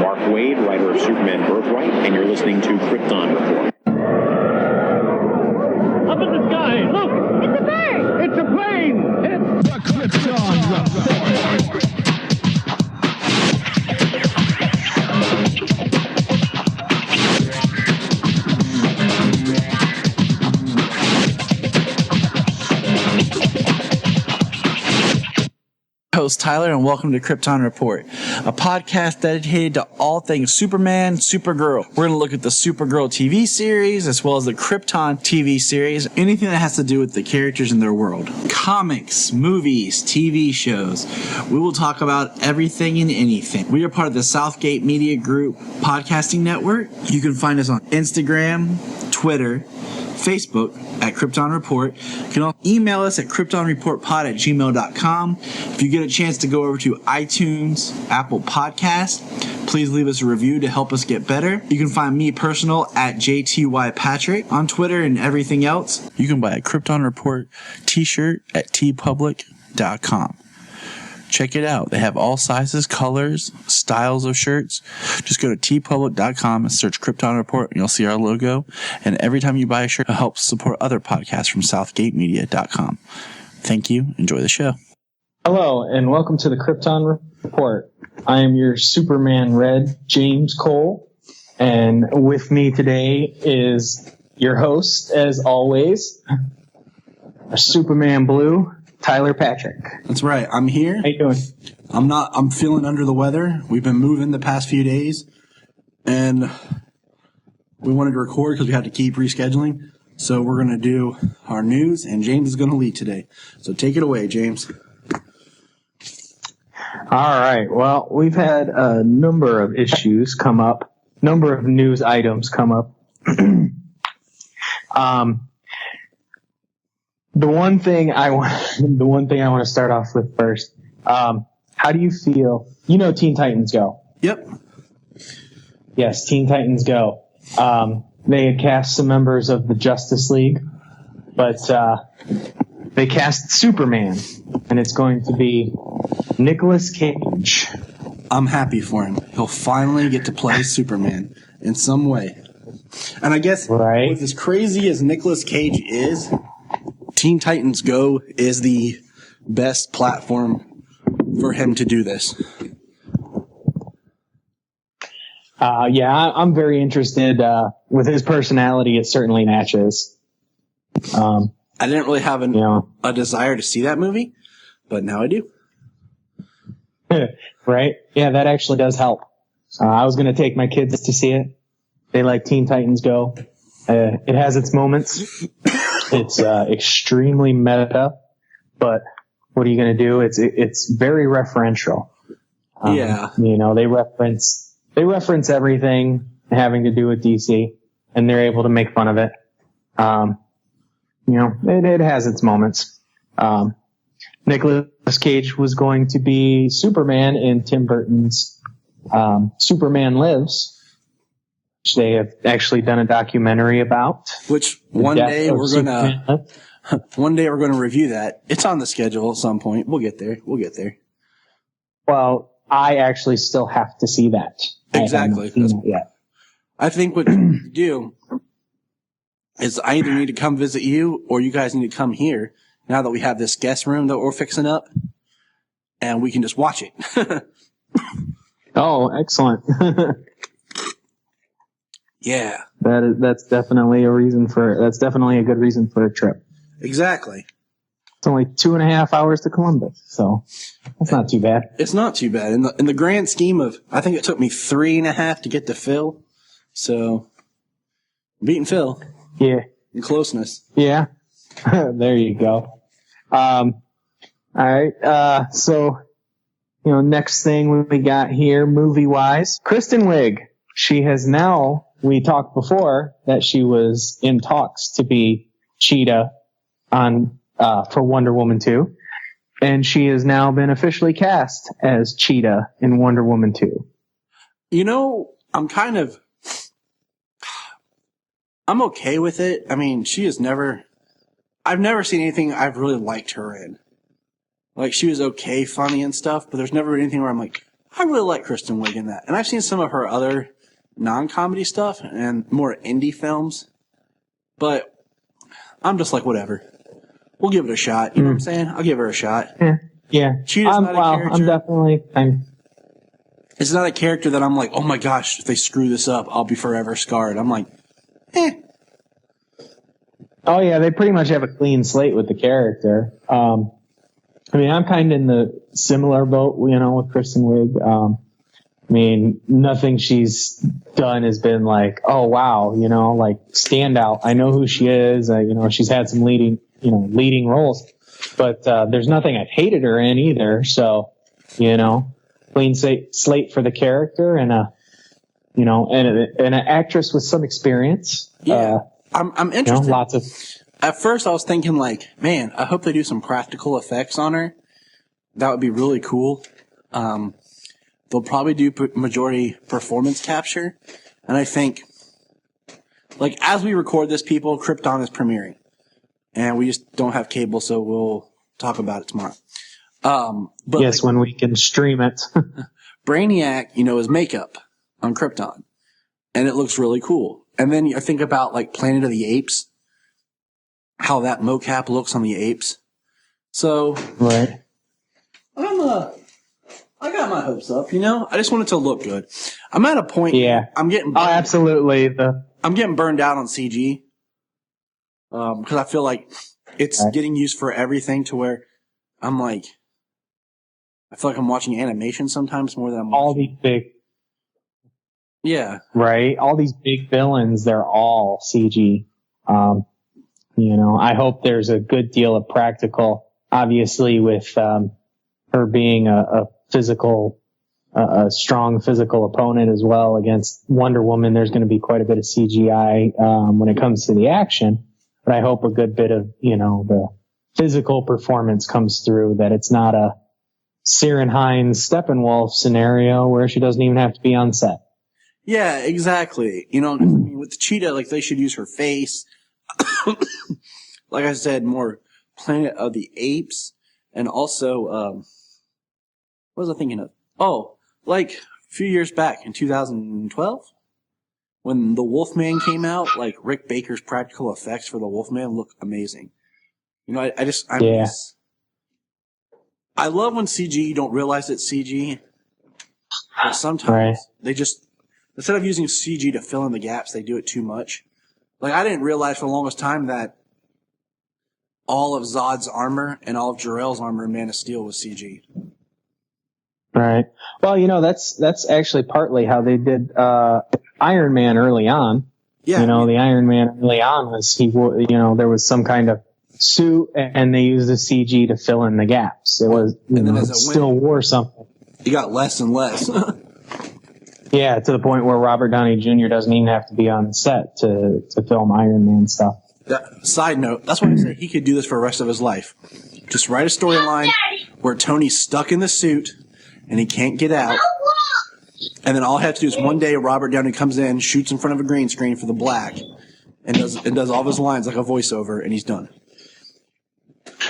Mark Waid, writer of Superman Birthright, and you're listening to Krypton Report. Up in the sky, look! It's a bird! It's a plane! It's the Krypton Report. Host Tyler, and welcome to Krypton Report, a podcast dedicated to all things Superman, Supergirl. We're going to look at the Supergirl TV series as well as the Krypton TV series, anything that has to do with the characters in their world. Comics, movies, TV shows. We will talk about everything and anything. We are part of the Southgate Media Group podcasting network. You can find us on Instagram, Twitter, Facebook at Krypton Report. You can also email us at kryptonreportpod@gmail.com. If you get a chance to go over to iTunes, Apple Podcast, please leave us a review to help us get better. You can find me personal at JTYPatrick on Twitter and everything else. You can buy a Krypton Report t-shirt at tpublic.com. Check it out. They have all sizes, colors, styles of shirts. Just go to tpublic.com and search Krypton Report, and you'll see our logo. And every time you buy a shirt, it helps support other podcasts from southgatemedia.com. Thank you. Enjoy the show. Hello, and welcome to the Krypton Report. I am your Superman Red, James Cole, and with me today is your host, as always, our Superman Blue, Tyler Patrick. That's right. I'm here. How you doing? I'm feeling under the weather. We've been moving the past few days, and we wanted to record because we had to keep rescheduling. So we're going to do our news, and James is going to lead today. So take it away, James. All right. Well, we've had a number of issues come up, number of news items come up. The one thing I want to start off with first. How do you feel? You know, Teen Titans Go. Yep. Yes, Teen Titans Go. They had cast some members of the Justice League, but they cast Superman, and it's going to be Nicolas Cage. I'm happy for him. He'll finally get to play Superman in some way. And I guess with as crazy as Nicolas Cage is, Teen Titans Go is the best platform for him to do this. Yeah, I'm very interested. With his personality, it certainly matches. I didn't really have a desire to see that movie, but now I do. Right? Yeah, that actually does help. I was going to take my kids to see it. They like Teen Titans Go. It has its moments. It's extremely meta, but what are you going to do? It's very referential. Yeah. You know, they reference everything having to do with DC, and they're able to make fun of it. You know, it has its moments. Nicolas Cage was going to be Superman in Tim Burton's Superman Lives, which they have actually done a documentary about. Which one day we're gonna review that. It's on the schedule at some point. We'll get there. Well, I actually still have to see that. Exactly. I think what you do is I either need to come visit you or you guys need to come here now that we have this guest room that we're fixing up, and we can just watch it. Oh, excellent. Yeah. That's definitely a good reason for a trip. Exactly. It's only 2.5 hours to Columbus, so that's not too bad. It's not too bad. In the grand scheme of, I think it took me 3.5 to get to Phil, so beating Phil. Yeah. In closeness. Yeah. There you go. All right. So, you know, next thing we got here, movie-wise, Kristen Wiig. She has now, we talked before that she was in talks to be Cheetah for Wonder Woman 2. And she has now been officially cast as Cheetah in Wonder Woman 2. You know, I'm okay with it. I mean, I've never seen anything I've really liked her in. Like, she was okay, funny and stuff, but there's never anything where I'm like, I really like Kristen Wiig in that. And I've seen some of her other non-comedy stuff and more indie films. But I'm just like, whatever. We'll give it a shot. You know what I'm saying? I'll give her a shot. Yeah. Cheetah's not a character. It's not a character that I'm like, oh my gosh, if they screw this up, I'll be forever scarred. I'm like, Oh yeah, they pretty much have a clean slate with the character. I mean, I'm kind of in the similar boat, with Kristen Wiig. I mean, nothing she's done has been like, oh wow, like standout. I know who she is. She's had some leading roles, but there's nothing I've hated her in either. So, clean slate for the character and an actress with some experience. Yeah, I'm interested. Lots of. At first, I was thinking like, man, I hope they do some practical effects on her. That would be really cool. They'll probably do majority performance capture. And I think, like, as we record this, people, Krypton is premiering. And we just don't have cable, so we'll talk about it tomorrow. But yes, when we can stream it. Brainiac, is makeup on Krypton. And it looks really cool. And then I think about, like, Planet of the Apes, how that mocap looks on the apes. So, right. I got my hopes up, I just want it to look good. I'm at a point. Yeah. I'm getting. Oh, absolutely. I'm getting burned out on CG. Because I feel like it's getting used for everything to where I'm like, I feel like I'm watching animation sometimes more than I'm watching. All these big. Yeah. Right. All these big villains, they're all CG. I hope there's a good deal of practical, obviously with, her being a strong physical opponent as well against Wonder Woman. There's going to be quite a bit of CGI, when it comes to the action, but I hope a good bit of, the physical performance comes through, that it's not a Ciarán Hinds Steppenwolf scenario where she doesn't even have to be on set. Yeah, exactly. With the Cheetah, like they should use her face. Like I said, more Planet of the Apes, and also, what was I thinking of? Oh, like a few years back in 2012, when the Wolfman came out, like Rick Baker's practical effects for the Wolfman look amazing. I love when CG, you don't realize it's CG. But sometimes they just, instead of using CG to fill in the gaps, they do it too much. Like, I didn't realize for the longest time that all of Zod's armor and all of Jor-El's armor in Man of Steel was CG. Right. Well, that's actually partly how they did Iron Man early on. Yeah. The Iron Man early on was there was some kind of suit and they used the CG to fill in the gaps. It was still wore something. He got less and less. Yeah, to the point where Robert Downey Jr. doesn't even have to be on set to film Iron Man stuff. Side note, that's why I say he could do this for the rest of his life. Just write a storyline where Tony's stuck in the suit and he can't get out. And then all I have to do is one day Robert Downey comes in, shoots in front of a green screen for the black, and does all of his lines like a voiceover, and he's done.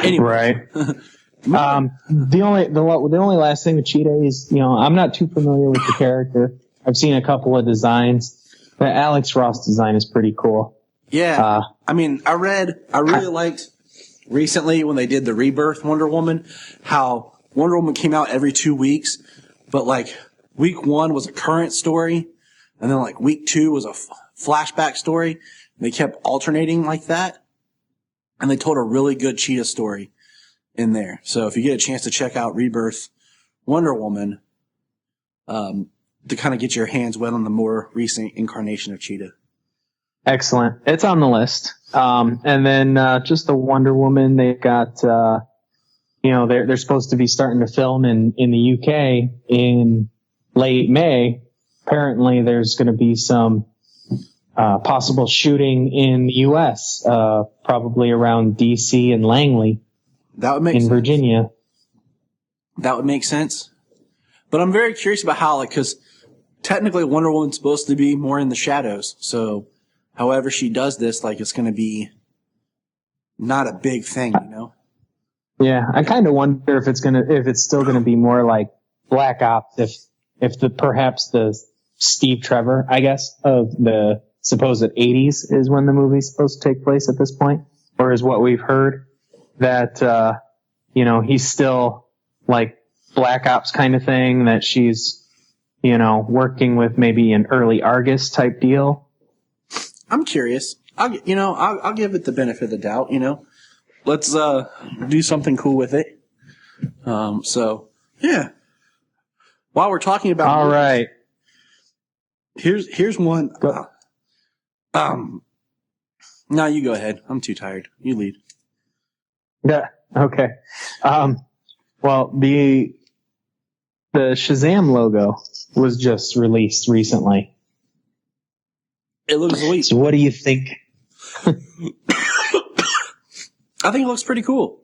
Anyway. Right. The only last thing with Cheetah is, I'm not too familiar with the character. I've seen a couple of designs. The Alex Ross design is pretty cool. Yeah. I really liked recently when they did the Rebirth Wonder Woman, how Wonder Woman came out every 2 weeks, but like week 1 was a current story, and then like week 2 was a flashback story. And they kept alternating like that, and they told a really good Cheetah story in there. So if you get a chance to check out Rebirth Wonder Woman, to kind of get your hands wet on the more recent incarnation of Cheetah. Excellent. It's on the list. And then just the Wonder Woman, they've got, they're supposed to be starting to film in the UK in late May. Apparently there's going to be some possible shooting in the US, probably around DC and Langley. That would make sense. In Virginia. That would make sense. But I'm very curious about how, because technically Wonder Woman's supposed to be more in the shadows. So however she does this, it's going to be not a big thing, Yeah, I kind of wonder if it's still gonna be more like Black Ops, if perhaps the Steve Trevor, I guess, of the supposed 80s is when the movie's supposed to take place at this point, or is what we've heard that, he's still like Black Ops kind of thing, that she's, working with maybe an early Argus type deal. I'm curious. I'll give it the benefit of the doubt, Let's do something cool with it. Yeah. While we're talking about all right, here's one. No, you go ahead. I'm too tired. You lead. Yeah. Okay. Well, the Shazam logo was just released recently. It looks sweet. So what do you think? I think it looks pretty cool.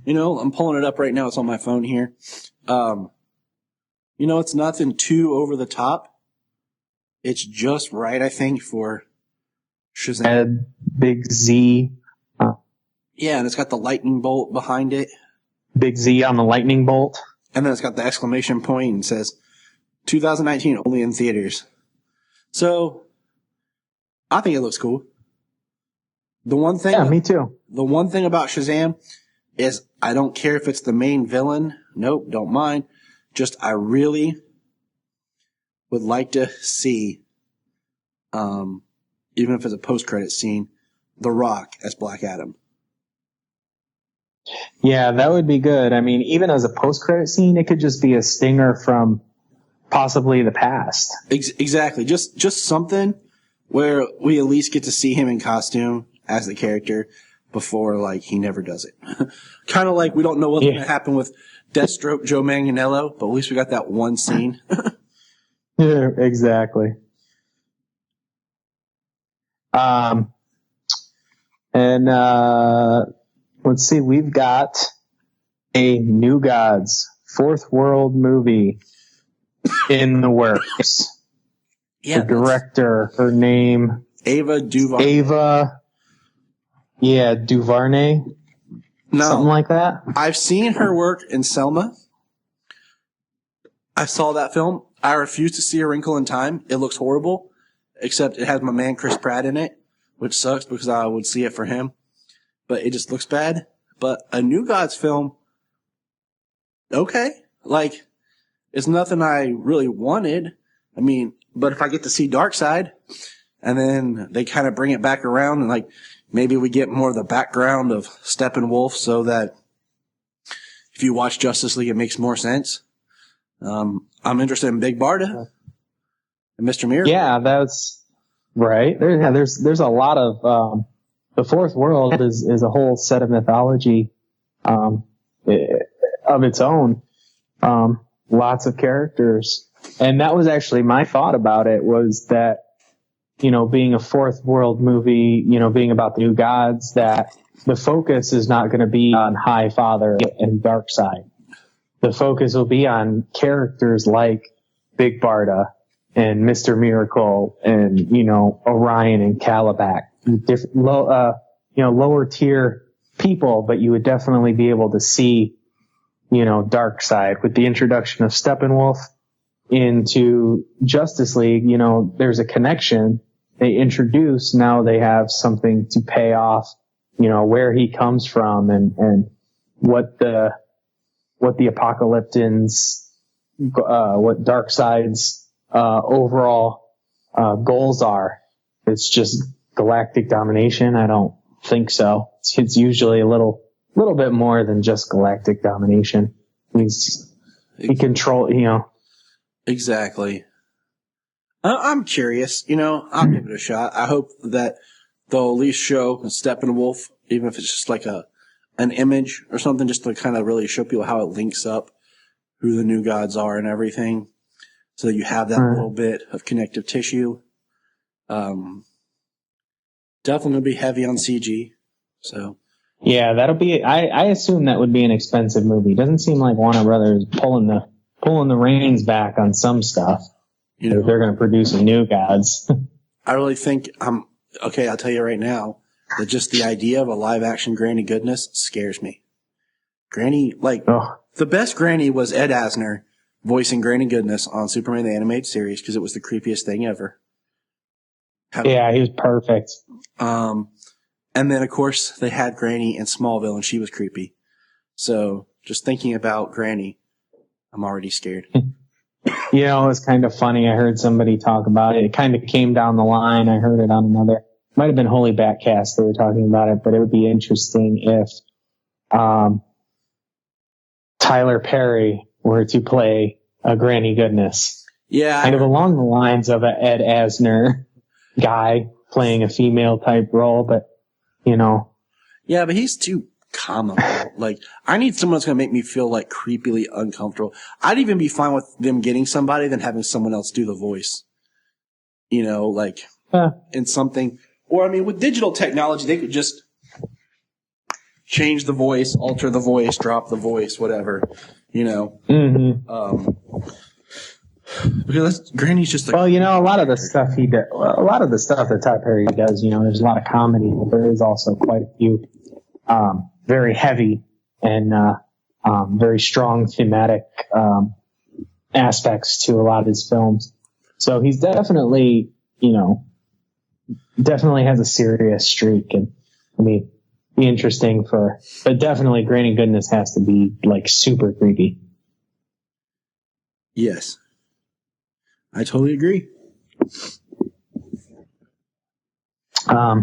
I'm pulling it up right now. It's on my phone here. It's nothing too over the top. It's just right, I think, for Shazam. Big Z. Yeah, and it's got the lightning bolt behind it. Big Z on the lightning bolt. And then it's got the exclamation point and says 2019 only in theaters. So I think it looks cool. The one thing, yeah, me too. The one thing about Shazam is I don't care if it's the main villain. Nope, don't mind. Just I really would like to see, even if it's a post-credit scene, The Rock as Black Adam. Yeah, that would be good. I mean, even as a post-credit scene, it could just be a stinger from possibly the past. Exactly. Just something where we at least get to see him in costume as the character before, he never does it. Kind of like we don't know what's going to happen with Deathstroke Joe Manganiello, but at least we got that one scene. Yeah, exactly. Let's see, we've got a New Gods Fourth World movie in the works. Yeah, the director, her name, Ava DuVernay. DuVernay. No, something like that. I've seen her work in Selma. I saw that film. I refuse to see A Wrinkle in Time. It looks horrible, except it has my man Chris Pratt in it, which sucks because I would see it for him. But it just looks bad. But a New Gods film, okay. It's nothing I really wanted. I mean, but if I get to see Darkseid, and then they kind of bring it back around, and maybe we get more of the background of Steppenwolf, so that if you watch Justice League, it makes more sense. I'm interested in Big Barda and Mr. Miracle. Yeah, that's right. There's a lot of the Fourth World is a whole set of mythology of its own. Lots of characters. And that was actually my thought about it, was that, being a Fourth World movie, being about the New Gods, that the focus is not going to be on High Father and Darkseid. The focus will be on characters like Big Barda and Mr. Miracle and, Orion and Calabac. Lower tier people, but you would definitely be able to see, Darkseid with the introduction of Steppenwolf into Justice League. There's a connection they introduce. Now they have something to pay off, where he comes from and what the Apocalyptans, what Darkseid's, overall, goals are. It's just galactic domination. I don't think so. It's usually a little bit more than just galactic domination. He control, Exactly. I'm curious. I'll give it a shot. I hope that they'll at least show Steppenwolf, even if it's just an image or something, just to kind of really show people how it links up, who the New Gods are and everything, so that you have that little bit of connective tissue. Definitely gonna be heavy on CG. So. Yeah, that'll be. I assume that would be an expensive movie. Doesn't seem like Warner Brothers pulling the reins back on some stuff. If they're going to produce some New Gods. I really think okay. I'll tell you right now that just the idea of a live action Granny Goodness scares me. Granny, the best Granny was Ed Asner voicing Granny Goodness on Superman the Animated Series because it was the creepiest thing ever. Yeah, he was perfect. And then, of course, they had Granny in Smallville, and she was creepy. So just thinking about Granny, I'm already scared. You know, it was kind of funny. I heard somebody talk about it. It kind of came down the line. I heard it on another, might have been Holy Batcast. They were talking about it, but it would be interesting if Tyler Perry were to play a Granny Goodness. Yeah. Kind of along the lines of an Ed Asner guy playing a female type role, but, you know. Yeah, but he's too comical. Like, I need someone that's going to make me feel, like, creepily uncomfortable. I'd even be fine with them getting somebody than having someone else do the voice. You know, like, in something. Or, I mean, with digital technology, they could just change the voice, alter the voice, drop the voice, whatever. You know? Mm-hmm. Because Granny's just like. Well, you know, a lot of the stuff he does, a lot of the stuff that Todd Perry does, you know, there's a lot of comedy, but there is also quite a few very heavy and very strong thematic aspects to a lot of his films. So he's definitely, you know, definitely has a serious streak, and I mean, be interesting but definitely Granny Goodness has to be like super creepy. Yes. I totally agree. I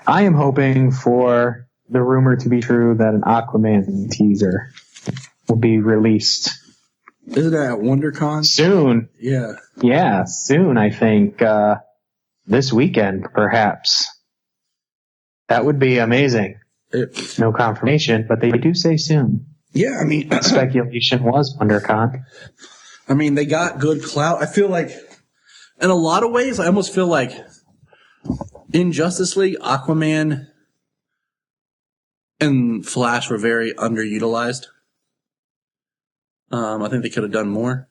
am hoping for the rumor to be true that an Aquaman teaser will be released. Isn't that at WonderCon? Soon. Yeah. Yeah, soon, I think. This weekend, perhaps. That would be amazing. No confirmation, but they do say soon. Yeah, I mean... Speculation was WonderCon. I mean, they got good clout. I feel like, in a lot of ways, I almost feel like in Justice League, Aquaman and Flash were very underutilized. I think they could have done more.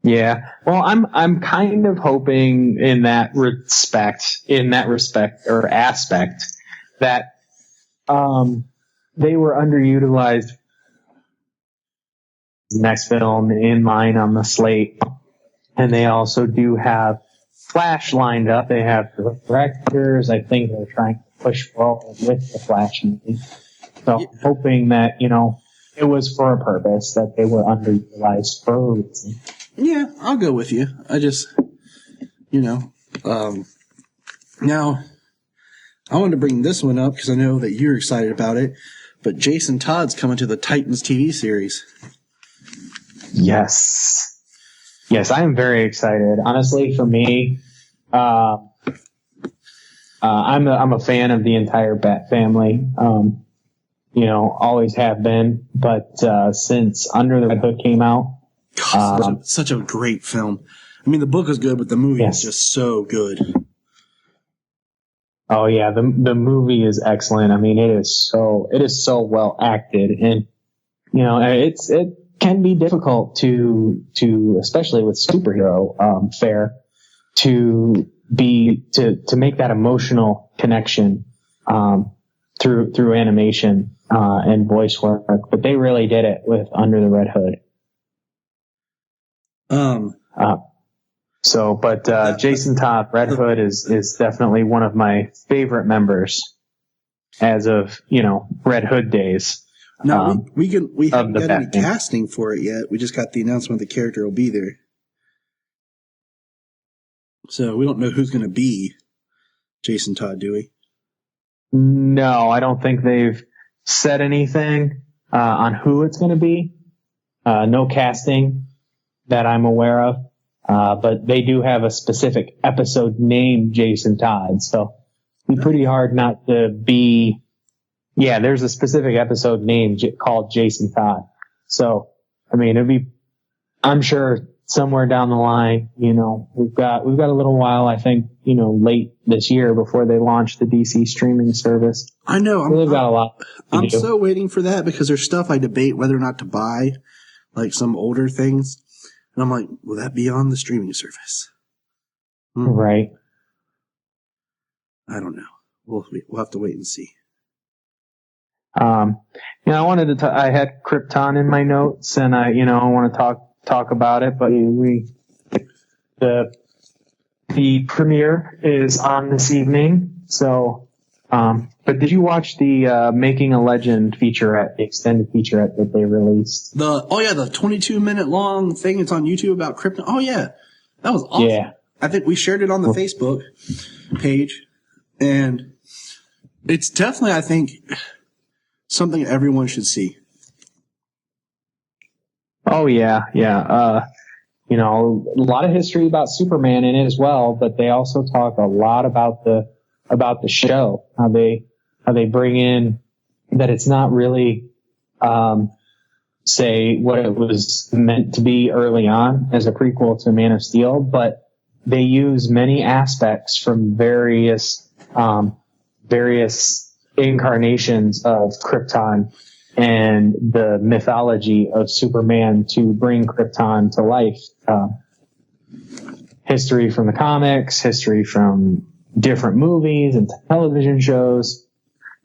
Yeah. Well, I'm kind of hoping in that respect or aspect that they were underutilized. Next film in line on the slate, and they also do have Flash lined up. They have directors. I think they're trying to push forward with the Flash movie. So hoping that, you know, it was for a purpose, that they were underutilized for a reason. Yeah, I'll go with you. I just, you know, now I wanted to bring this one up because I know that you're excited about it, but Jason Todd's coming to the Titans TV series. Yes, I am very excited. Honestly, for me, I'm a fan of the entire Bat family. You know, always have been, but since Under the Red Hood came out, such a great film. I mean, the book is good, but the movie is just so good. Oh yeah, the movie is excellent. I mean, it is so well acted, and you know, it can be difficult to especially with superhero fare to make that emotional connection through animation and voice work, but they really did it with Under the Red Hood. Jason Todd, Red Hood is definitely one of my favorite members as of, you know, Red Hood days. No, we haven't got any Batman. casting for it yet. We just got the announcement the character will be there. So we don't know who's going to be Jason Todd, do we? No, I don't think they've said anything on who it's going to be. No casting that I'm aware of. But they do have a specific episode named Jason Todd. So it'd be pretty hard not to be... Yeah, there's a specific episode named called Jason Todd. So, I mean, I'm sure somewhere down the line, you know, we've got a little while, I think, you know, late this year before they launch the DC streaming service. I know. We've got a lot to do. So waiting for that because there's stuff I debate whether or not to buy, like some older things. And I'm like, will that be on the streaming service? Right. I don't know. We'll have to wait and see. You know, I wanted to I had Krypton in my notes, and I want to talk about it, but the premiere is on this evening. So, but did you watch the Making a Legend featurette, the extended featurette that they released? The 22-minute long thing. It's on YouTube about Krypton. Oh yeah, that was awesome. Yeah. I think we shared it on the Facebook page, and it's definitely, I think, something everyone should see. Oh yeah, yeah. A lot of history about Superman in it as well, but they also talk a lot about the show, how they bring in that it's not really say what it was meant to be early on as a prequel to Man of Steel, but they use many aspects from various incarnations of Krypton and the mythology of Superman to bring Krypton to life. History from the comics, history from different movies and television shows.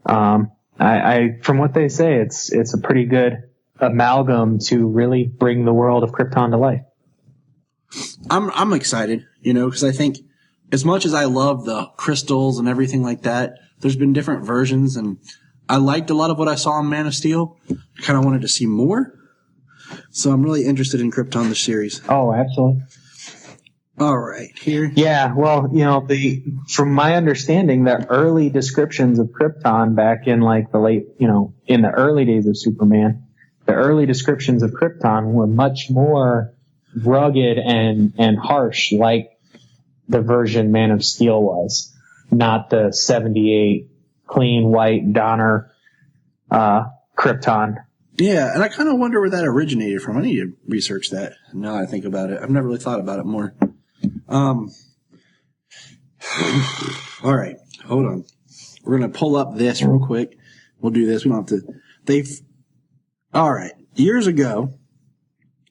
From what they say, it's a pretty good amalgam to really bring the world of Krypton to life. I'm excited, because I think as much as I love the crystals and everything like that, there's been different versions, and I liked a lot of what I saw in Man of Steel. I kind of wanted to see more. So I'm really interested in Krypton, the series. Oh, absolutely. All right, here. Yeah, well, from my understanding, the early descriptions of Krypton back in like in the early days of Superman, the early descriptions of Krypton were much more rugged and harsh, like the version Man of Steel was, not the 78 clean white Donner Krypton. Yeah, and I kind of wonder where that originated from. I need to research that now that I think about it. I've never really thought about it more. All right, hold on. We're going to pull up this real quick. We'll do this. We don't have to. All right. Years ago,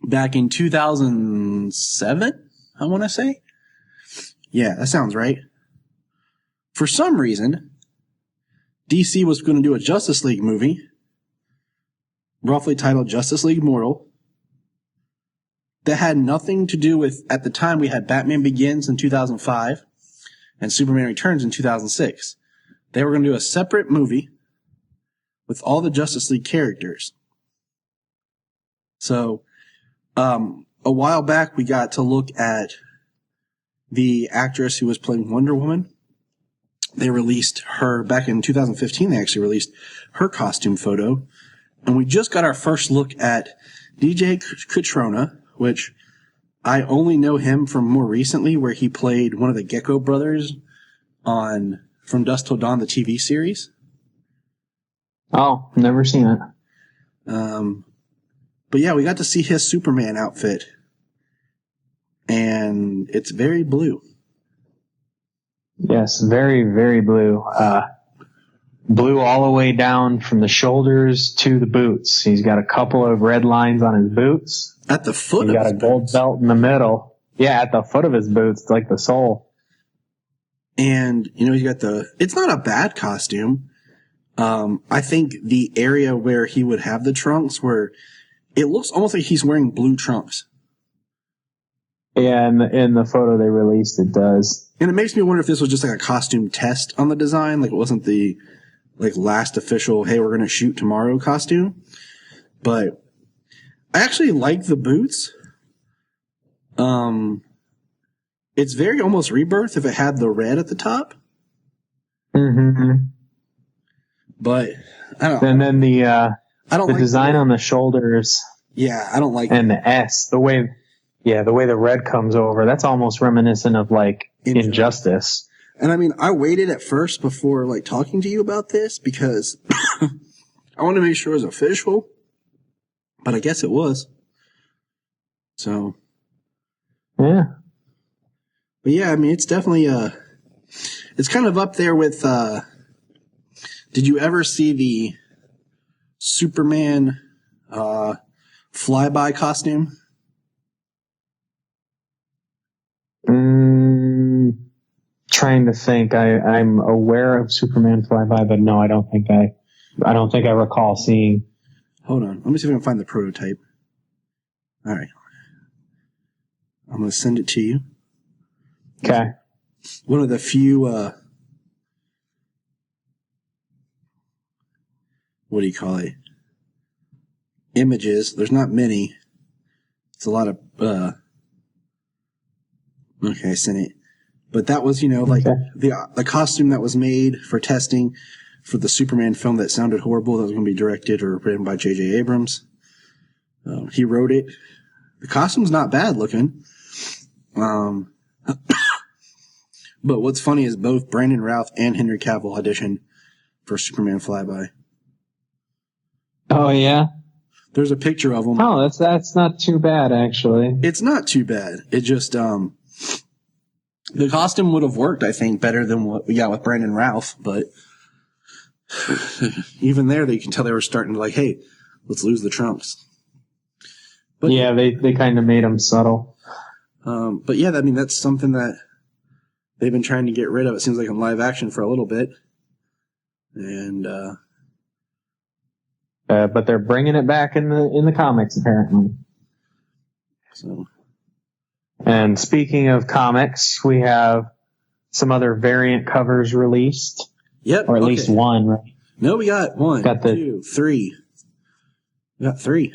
back in 2007, I want to say. Yeah, that sounds right. For some reason, DC was going to do a Justice League movie, roughly titled Justice League Mortal, that had nothing to do with, at the time we had Batman Begins in 2005 and Superman Returns in 2006. They were going to do a separate movie with all the Justice League characters. So, a while back we got to look at the actress who was playing Wonder Woman. They released her, back in 2015, they actually released her costume photo. And we just got our first look at DJ Katrona, which I only know him from more recently, where he played one of the Gecko brothers on From Dusk Till Dawn, the TV series. Oh, never seen it. But yeah, we got to see his Superman outfit. And it's very blue. Yes, very, very blue. Blue all the way down from the shoulders to the boots. He's got a couple of red lines on his boots. At the foot He's of his got a gold boots. belt in the middle. Yeah, at the foot of his boots, like the sole. And, he's got it's not a bad costume. I think the area where he would have the trunks, where it looks almost like he's wearing blue trunks. Yeah, in the photo they released, it does. And it makes me wonder if this was just like a costume test on the design, like it wasn't the last official, hey, we're going to shoot tomorrow costume. But I actually like the boots. It's very almost Rebirth if it had the red at the top. Mm-hmm. But I don't know. And then the like design on the shoulders. Yeah, I don't like and the S, the way the red comes over, that's almost reminiscent of like Injustice. And I mean, I waited at first before talking to you about this because I want to make sure it was official, but I guess it was. So, yeah. But yeah, I mean, it's definitely it's kind of up there with. Did you ever see the Superman flyby costume? Trying to think. I'm aware of Superman flyby, but no, I don't think I recall seeing. Hold on. Let me see if I can find the prototype. All right. I'm going to send it to you. Okay. One of the few, what do you call it? Images. There's not many. It's a lot of, okay, I sent it. But that was, like the costume that was made for testing for the Superman film that sounded horrible, that was going to be directed or written by J.J. Abrams. He wrote it. The costume's not bad looking. But what's funny is both Brandon Routh and Henry Cavill auditioned for Superman Flyby. Oh, yeah? There's a picture of them. Oh, that's not too bad, actually. It's not too bad. It just, the costume would have worked, I think, better than what we got with Brandon Routh, but even there, you can tell they were starting to like, hey, let's lose the trunks. But yeah, they kind of made them subtle. But yeah, I mean, that's something that they've been trying to get rid of. It seems like in live action for a little bit. And, but they're bringing it back in the comics, apparently. So. And speaking of comics, we have some other variant covers released. Yep. Or at least one, right? No, we got one, 2, 3. We got 3.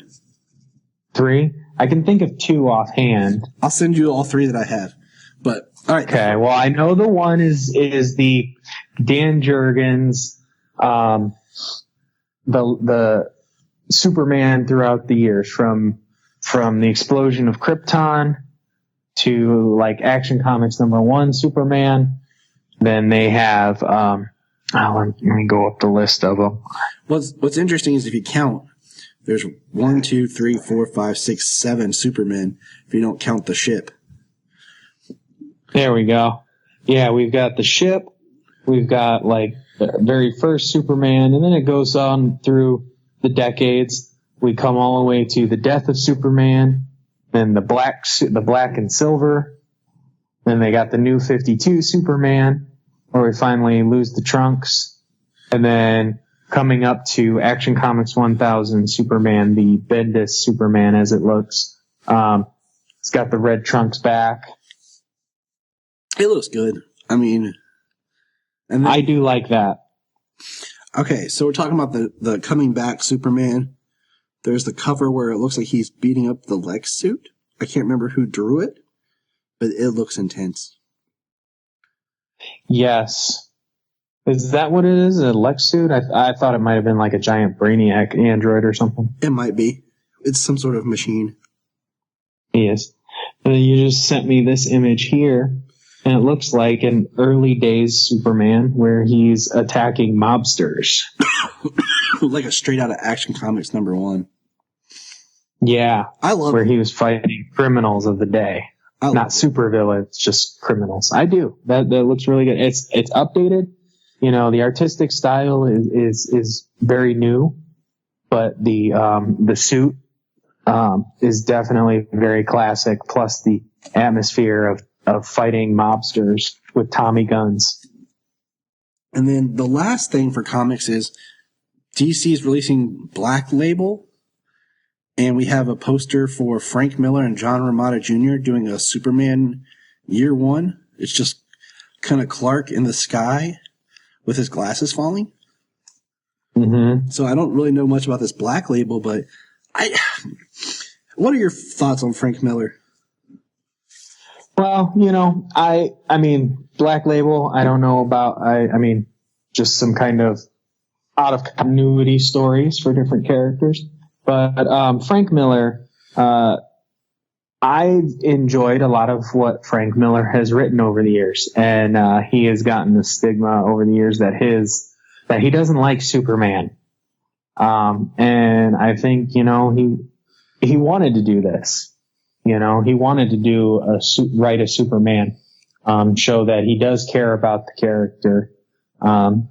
3? I can think of 2 offhand. I'll send you all 3 that I have. But, all right. Okay, well, I know the one is the Dan Jurgens, the Superman throughout the years, from the explosion of Krypton to like Action Comics #1 Superman. Then they have, let me go up the list of them. What's interesting is if you count, there's 1, 2, 3, 4, 5, 6, 7 Supermen if you don't count the ship. There we go. Yeah, we've got the ship. We've got like the very first Superman, and then it goes on through the decades. We come all the way to the death of Superman, then the black and silver. Then they got the new 52 Superman, where we finally lose the trunks. And then coming up to Action Comics 1000 Superman, the Bendis Superman as it looks. It's got the red trunks back. It looks good. I mean, and then, I do like that. Okay, so we're talking about the coming back Superman. There's the cover where it looks like he's beating up the Lex suit. I can't remember who drew it, but it looks intense. Yes. Is that what it is? A Lex suit? I thought it might have been like a giant Brainiac android or something. It might be. It's some sort of machine. Yes. And then you just sent me this image here, and it looks like an early days Superman where he's attacking mobsters. Like a straight out of Action Comics #1. Yeah. I love where it. he was fighting criminals of the day. Not supervillains, just criminals. I do. That looks really good. It's updated. You know, the artistic style is very new, but the suit is definitely very classic, plus the atmosphere of fighting mobsters with Tommy guns. And then the last thing for comics is DC is releasing Black Label, and we have a poster for Frank Miller and John Romita Jr. doing a Superman Year 1. It's just kind of Clark in the sky with his glasses falling. Mm-hmm. So I don't really know much about this Black Label, but what are your thoughts on Frank Miller? Well, you know, I mean, Black Label, I don't know about, I mean, just some kind of out of continuity stories for different characters. But Frank Miller, I've enjoyed a lot of what Frank Miller has written over the years, and he has gotten the stigma over the years that he doesn't like Superman. And I think, you know, he wanted to do this. You know, he wanted to do write a Superman, show that he does care about the character. You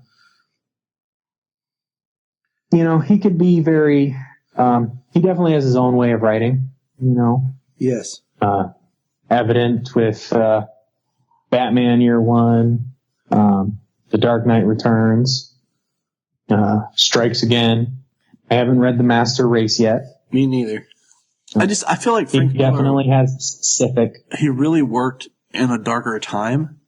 know, he could be very, he definitely has his own way of writing, you know. Yes. Evident with Batman Year 1, The Dark Knight Returns, Strikes Again. I haven't read The Master Race yet. Me neither. I feel like He Frank Miller, definitely has specific. he really worked in a darker time.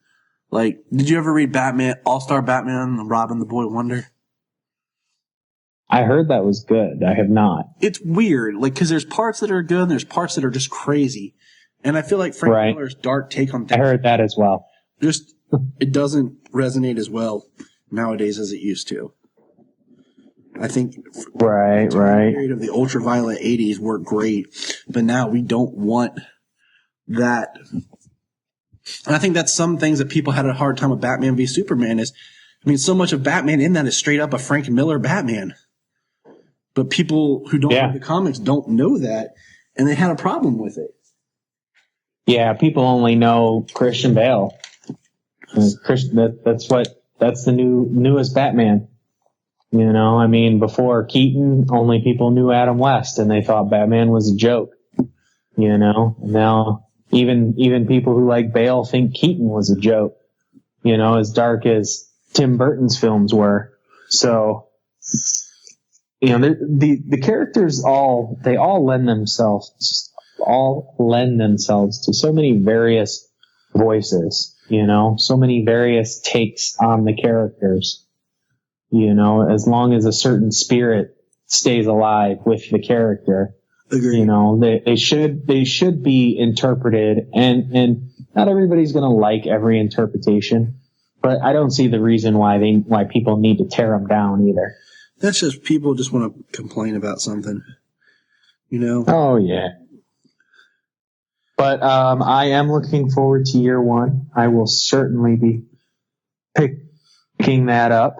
Like, did you ever read Batman, All-Star Batman, Robin the Boy Wonder? I heard that was good. I have not. It's weird, like, because there's parts that are good and there's parts that are just crazy. And I feel like Frank Right. Miller's dark take on I things heard that as well. just, it doesn't resonate as well nowadays as it used to. I think Right. the period of the ultraviolet 80s worked great, but now we don't want that. And I think that's some things that people had a hard time with Batman v Superman is, I mean, so much of Batman in that is straight up a Frank Miller Batman. But people who don't read the comics don't know that, and they had a problem with it. Yeah, people only know Christian Bale. That's the newest Batman. You know, I mean, before Keaton, only people knew Adam West, and they thought Batman was a joke. You know, now even people who like Bale think Keaton was a joke. You know, as dark as Tim Burton's films were. So, you know, the characters all lend themselves to so many various voices. You know, so many various takes on the characters. You know, as long as a certain spirit stays alive with the character, Agreed. you know, they should be interpreted, and not everybody's going to like every interpretation, but I don't see the reason why people need to tear them down either. That's just people just want to complain about something, you know? Oh yeah. But I am looking forward to year one. I will certainly be picking that up.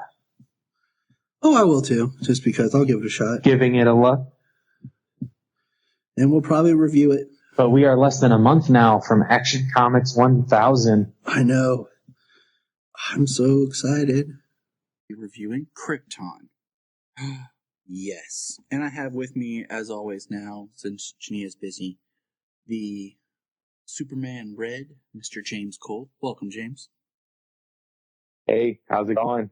Oh, I will too, just because I'll give it a shot. Giving it a look. And we'll probably review it. But we are less than a month now from Action Comics 1000. I know. I'm so excited. Be reviewing Krypton. Yes. And I have with me, as always now, since Jania's busy, the Superman Red, Mr. James Cole. Welcome, James. Hey, how's it going?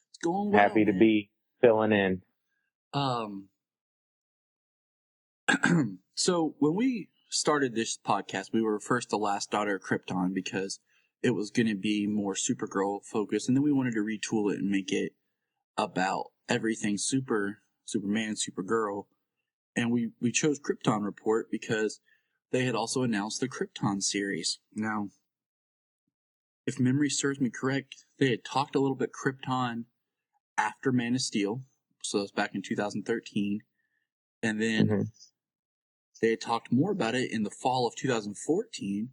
It's going well. Happy to man. be filling in. So when we started this podcast, we were first the last daughter of Krypton because it was going to be more Supergirl focused, and then we wanted to retool it and make it about everything Superman, Supergirl, and we chose Krypton Report because they had also announced the Krypton series. Now, if memory serves me correct, they had talked a little bit Krypton after Man of Steel, so that's back in 2013, and then they had talked more about it in the fall of 2014,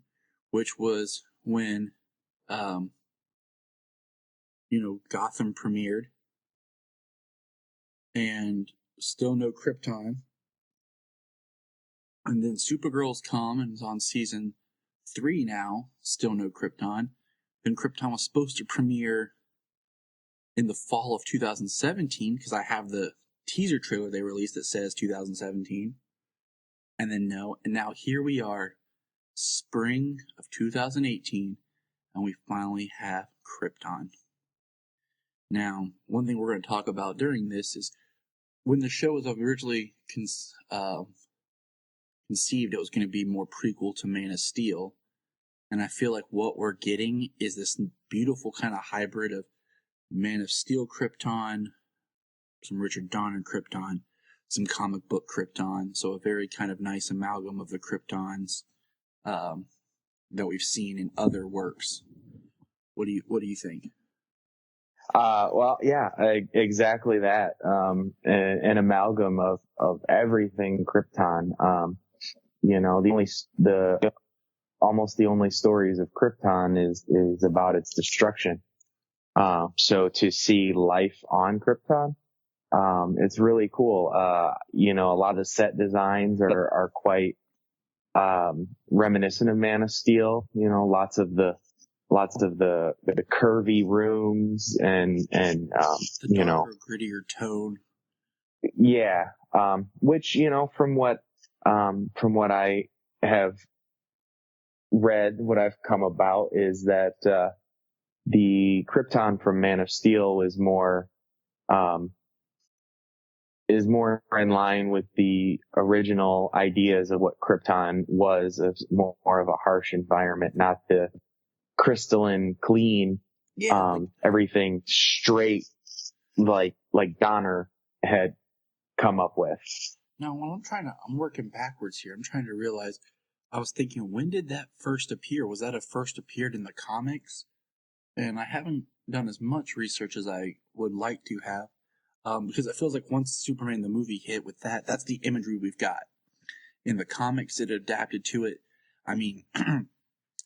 which was when, Gotham premiered, and still no Krypton. And then Supergirl's come and is on season 3 now, still no Krypton. Then Krypton was supposed to premiere in the fall of 2017, because I have the teaser trailer they released that says 2017. And then no, and now here we are, spring of 2018, and we finally have Krypton. Now, one thing we're going to talk about during this is when the show was originally conceived, it was going to be more prequel to Man of Steel. And I feel like what we're getting is this beautiful kind of hybrid of Man of Steel Krypton, some Richard Donner Krypton, some comic book Krypton. So a very kind of nice amalgam of the Kryptons that we've seen in other works. What do you think? Well, yeah, exactly that. An amalgam of everything Krypton. Almost the only stories of Krypton is about its destruction. So to see life on Krypton, it's really cool. A lot of the set designs are quite reminiscent of Man of Steel. Lots of the curvy rooms and The darker, grittier tone. Yeah. Which, from what I have read, what I've come about is that, the Krypton from Man of Steel is more, is more in line with the original ideas of what Krypton was, of more of a harsh environment, not the crystalline, clean, everything straight, like Donner had come up with. Now, when I'm working backwards here. I'm trying to realize, I was thinking, when did that first appear? Was that it first appeared in the comics? And I haven't done as much research as I would like to have, because it feels like once Superman the movie hit with that's the imagery we've got. In the comics, it adapted to it. I mean,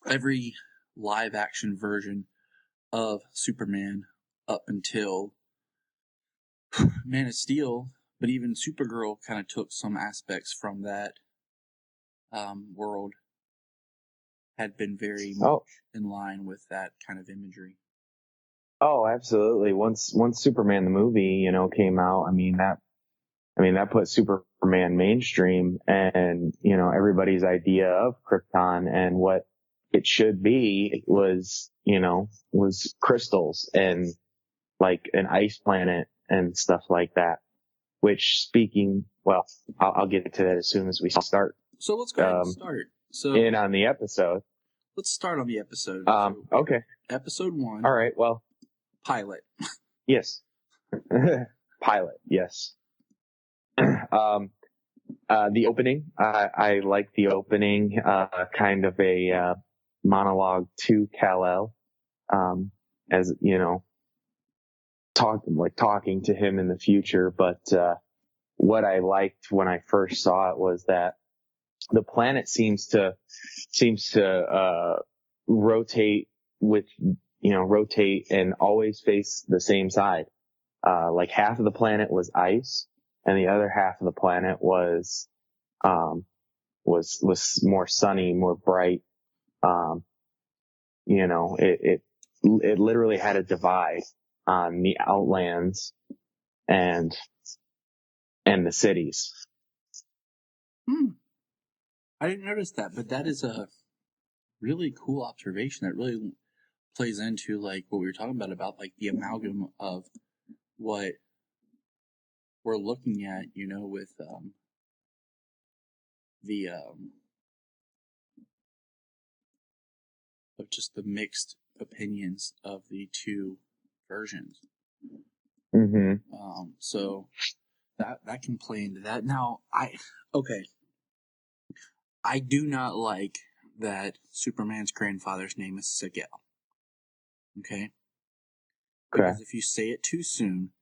every live action version of Superman up until Man of Steel, but even Supergirl kind of took some aspects from that world, had been very much in line with that kind of imagery. Oh, absolutely. Once Superman the movie, came out, that put Superman mainstream, and, everybody's idea of Krypton and what it should be was crystals and like an ice planet and stuff like that. Which I'll get to that as soon as we start. So let's go ahead and start. So in on the episode. Let's start on the episode. Okay. Episode 1. All right. Well, pilot. Yes. Pilot. Yes. The opening. I like the opening. Kind of a monologue to Kal-El. As talking to him in the future. But what I liked when I first saw it was that the planet seems to rotate and always face the same side. Like half of the planet was ice, and the other half of the planet was more sunny, more bright. It literally had a divide on the outlands and the cities. I didn't notice that, but that is a really cool observation that really plays into like what we were talking about like the amalgam of what we're looking at, with of just the mixed opinions of the two versions. Mm-hmm. So that can play into that. Now, I do not like that Superman's grandfather's name is Sigel. Okay? Because if you say it too soon,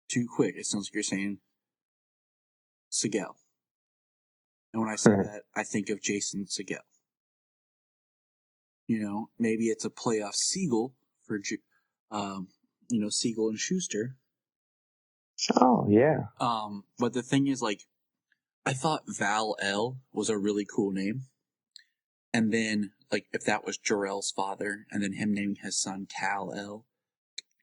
too quick, it sounds like you're saying Sigel. And when I say that, I think of Jason Segel. Maybe it's a play off Siegel for, Siegel and Schuster. Oh, yeah. But the thing is, like, I thought Val-El was a really cool name. And then, like, if that was Jor-El's father, and then him naming his son Kal-El,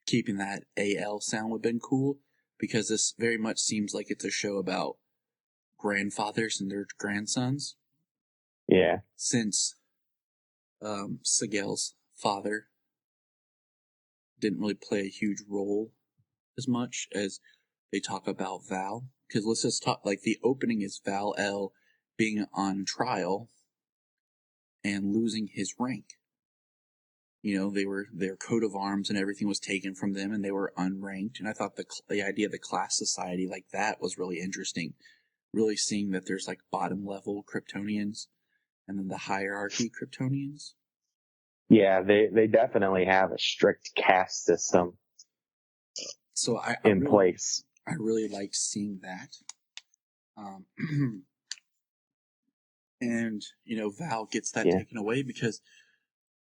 keeping that A-L sound would have been cool, because this very much seems like it's a show about grandfathers and their grandsons. Yeah. Since Sigel's father didn't really play a huge role as much as they talk about Val. Because let's just talk, like, the opening is Val-El being on trial and losing his rank. Their coat of arms and everything was taken from them, and they were unranked. And I thought the idea of the class society like that was really interesting. Really seeing that there's like bottom level Kryptonians and then the hierarchy Kryptonians. Yeah, they definitely have a strict caste system. So in place. I really liked seeing that. And, Val gets that taken away because,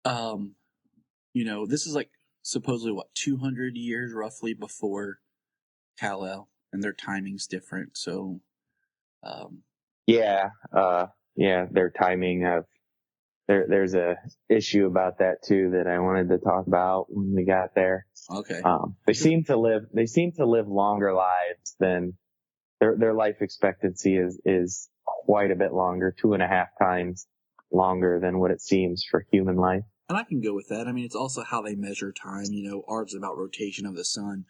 this is like supposedly 200 years roughly before Kal-El, and their timing's different. So, their timing of there's a issue about that too that I wanted to talk about when we got there. Okay. They seem to live longer lives than their life expectancy is quite a bit longer, 2.5 times longer than what it seems for human life. And I can go with that. I mean, it's also how they measure time. Ours is about rotation of the sun.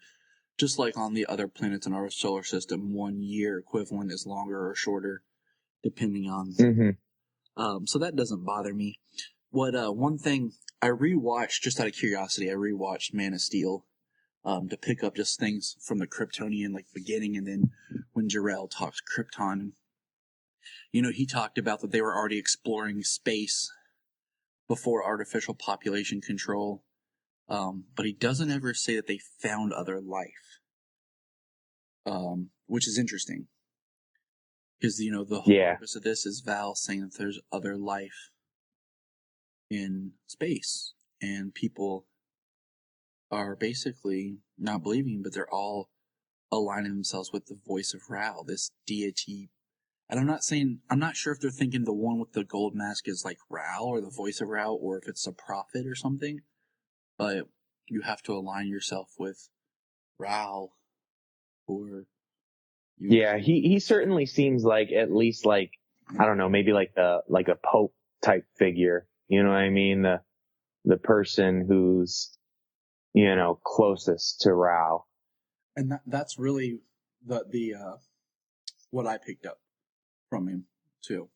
Just like on the other planets in our solar system, 1 year equivalent is longer or shorter, depending on. So that doesn't bother me. One thing I rewatched, just out of curiosity, I rewatched Man of Steel, to pick up just things from the Kryptonian like beginning, and then when Jor-El talks Krypton, he talked about that they were already exploring space before artificial population control, but he doesn't ever say that they found other life, which is interesting. Because, the whole purpose of this is Val saying that there's other life in space. And people are basically not believing, but they're all aligning themselves with the voice of Ra, this deity. And I'm not sure if they're thinking the one with the gold mask is like Ra or the voice of Ra, or if it's a prophet or something. But you have to align yourself with Ra, or... Yeah, he certainly seems like at least like, I don't know, maybe like a Pope type figure. You know what I mean? The person who's, closest to Rao. And that's really the what I picked up from him too.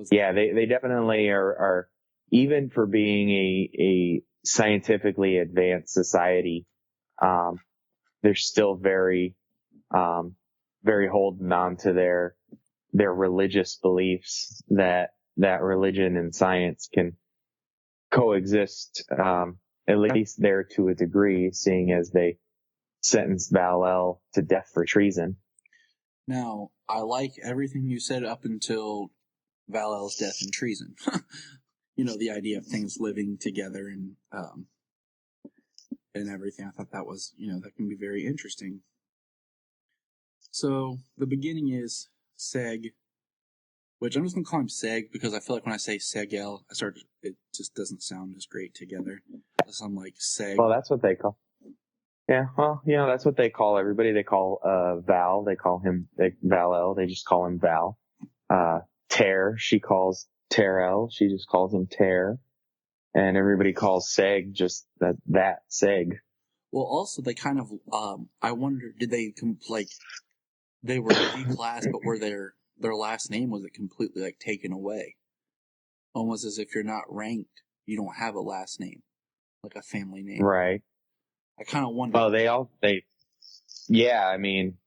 Yeah, they definitely are, even for being a scientifically advanced society, they're still very holding on to their religious beliefs that religion and science can coexist, at least there to a degree, seeing as they sentenced Val-El to death for treason. Now, I like everything you said up until Val-El's death and treason. The idea of things living together and everything. I thought that was, that can be very interesting. So, the beginning is Seg, which I'm just going to call him Seg because I feel like when I say Segel, it just doesn't sound as great together. So I'm like Seg. Well, that's what they call. Yeah, well, that's what they call everybody. They call Val, they call him Val-El, they just call him Val. Ter, she calls Ter-El, she just calls him Ter. And everybody calls Seg just that Seg. Well, also, they kind of, I wonder, did they, they were D-class, but were their last name, was it completely, taken away? Almost as if you're not ranked, you don't have a last name, like a family name. Right. I kind of wonder. Well, a name,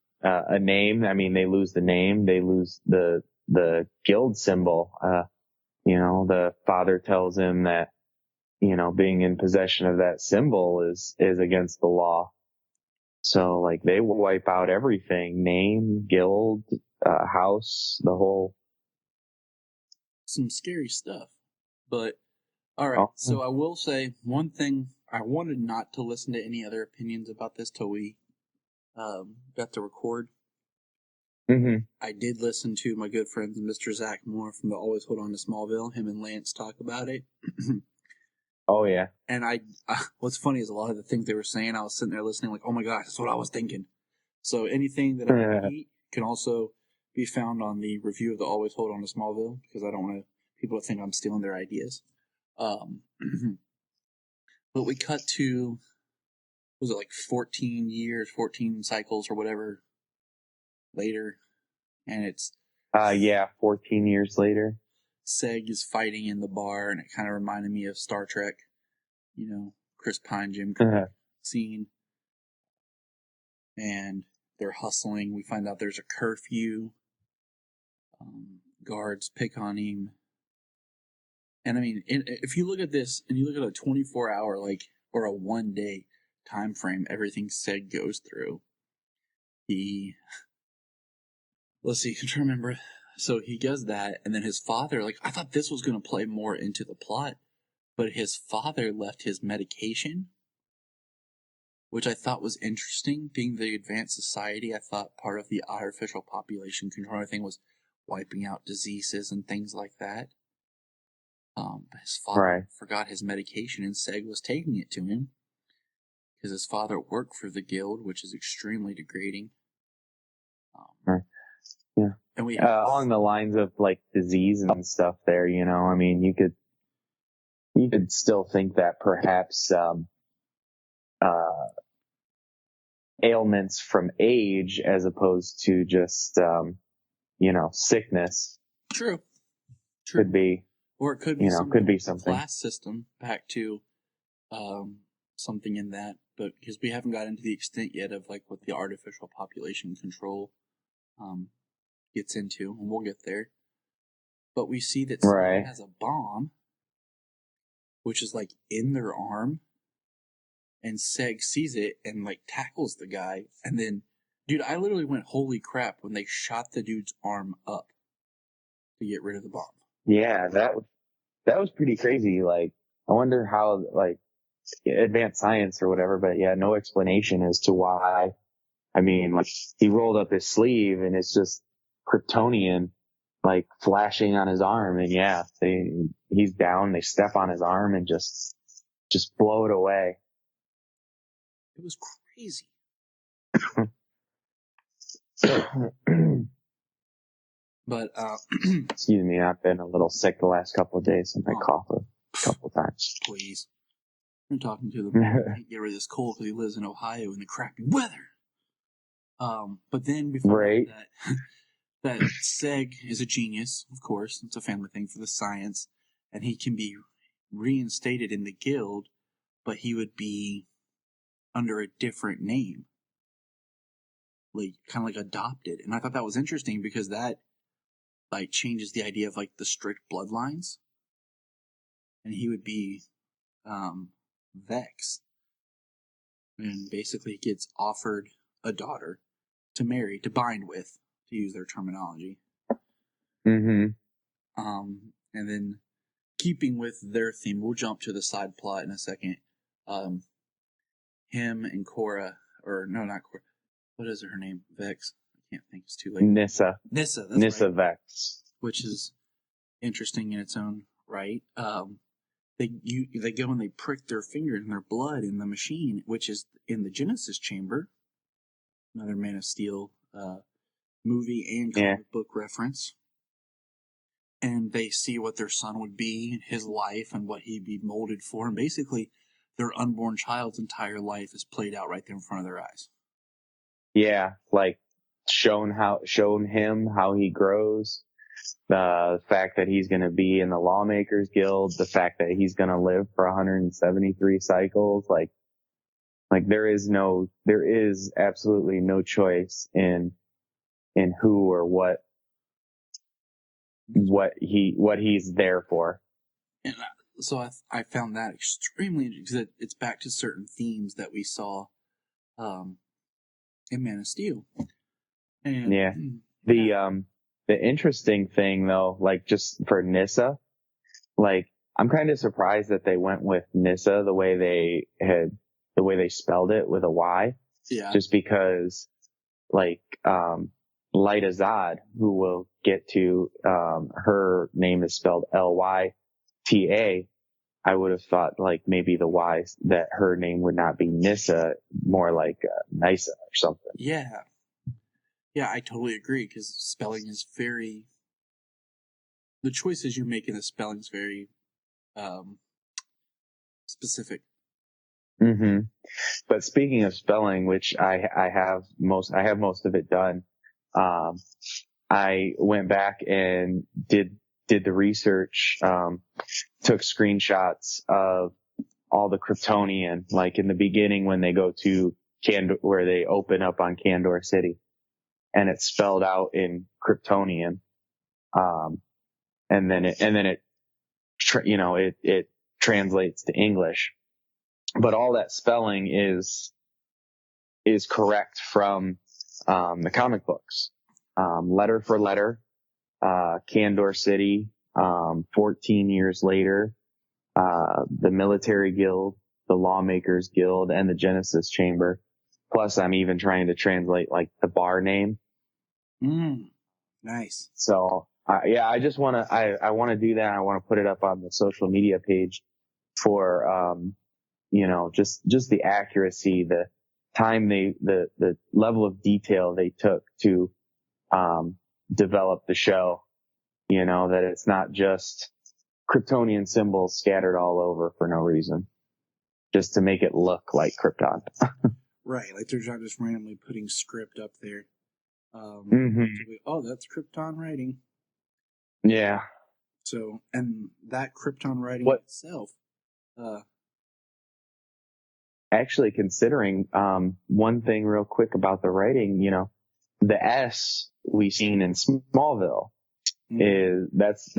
they lose the name, they lose the guild symbol. The father tells him that, being in possession of that symbol is against the law. So, they will wipe out everything, name, guild, house, the whole. Some scary stuff. But, alright, so I will say one thing, I wanted not to listen to any other opinions about this till we got to record. Mm-hmm. I did listen to my good friends Mr. Zach Moore from the Always Hold On to Smallville. Him and Lance talk about it. Oh, yeah. And what's funny is a lot of the things they were saying, I was sitting there listening like, oh my gosh, that's what I was thinking. So anything that I repeat can also be found on the review of the Always Hold On to Smallville, because I don't want people to think I'm stealing their ideas. But we cut to, was it 14 years, 14 cycles or whatever later, and it's 14 years later. Seg is fighting in the bar, and it kind of reminded me of Star Trek, Chris Pine, Jim Kirk scene, and they're hustling. We find out there's a curfew, guards pick on him, and if you look at this and you look at a 24-hour or a 1-day time frame, everything Seg goes through, let's see, I'm trying to remember. So he does that, and then his father, I thought this was going to play more into the plot, but his father left his medication, which I thought was interesting. Being the advanced society, I thought part of the artificial population control thing was wiping out diseases and things like that. But his father forgot his medication, and Seg was taking it to him, because his father worked for the guild, which is extremely degrading. Yeah. And we along the lines of disease and stuff there, you could still think that perhaps, ailments from age as opposed to just, sickness. True. Could be, Or it could be could be something. class system back to something in that, but because we haven't got into the extent yet of like what the artificial population control gets into, and we'll get there. But we see that someone has a bomb, which is like in their arm, and Seg sees it and like tackles the guy, and then, dude, I literally went, holy crap, when they shot the dude's arm up to get rid of the bomb. Yeah, that was pretty crazy. Like, I wonder how, like, advanced science or whatever, but yeah, no explanation as to why. I mean, like, he rolled up his sleeve and it's just Kryptonian, like, flashing on his arm, and yeah, he's down, they step on his arm and just blow it away. It was crazy. But, excuse me, I've been a little sick the last couple of days and I coughed a couple times. Please. I'm talking to the man who can't get rid of this cold because he lives in Ohio in the crappy weather. But then before that Seg is a genius, of course. It's a family thing for the science. And he can be reinstated in the guild, but he would be under a different name. Like, kind of like adopted. And I thought that was interesting because that, like, changes the idea of, like, the strict bloodlines. And he would be, Vex. And basically gets offered a daughter to marry, to bind with, to use their terminology. Mm-hmm. And then, keeping with their theme, we'll jump to the side plot in a second. Him and Cora, or no, not Cora. What is her name? Vex. I can't think. It's too late. Nissa. Nissa. That's Nissa right. Vex. Which is interesting in its own right. They go and they prick their fingers and their blood in the machine, which is in the Genesis chamber. Another Man of Steel movie and comic book reference. And they see what their son would be, his life, and what he'd be molded for. And basically, their unborn child's entire life is played out right there in front of their eyes. Yeah, like shown him how he grows, the fact that he's going to be in the Lawmakers Guild, the fact that he's going to live for 173 cycles, like there is absolutely no choice in who or what he's there for. And so I found that extremely interesting because it's back to certain themes that we saw in Man of Steel. And, yeah. The interesting thing though, like just for Nissa, like I'm kind of surprised that they went with Nissa the way they spelled it with a Y. Yeah. Just because like Light Azad, who we'll get to, her name is spelled Lyta. I would have thought like maybe the Y, that her name would not be Nissa, more like Nisa or something. Yeah. Yeah, I totally agree because spelling is very. The choices you make in the spelling is very specific. Mm-hmm. But speaking of spelling, which I have most of it done. I went back and did the research, took screenshots of all the Kryptonian, like in the beginning when they go to where they open up on Kandor City, and it's spelled out in Kryptonian. And then it translates to English, but all that spelling is correct from, the comic books, letter for letter, Kandor City, 14 years later, the Military Guild, the Lawmakers Guild, and the Genesis Chamber. Plus, I'm even trying to translate like the bar name. Nice. So, I just want to, I want to do that. I want to put it up on the social media page for, just the accuracy, the time the level of detail they took to, develop the show, that it's not just Kryptonian symbols scattered all over for no reason, just to make it look like Krypton. Right, like they're not just randomly putting script up there. Oh, that's Krypton writing. Yeah. So, and that Krypton writing itself. Actually, considering one thing real quick about the writing, the S we seen in Smallville is that's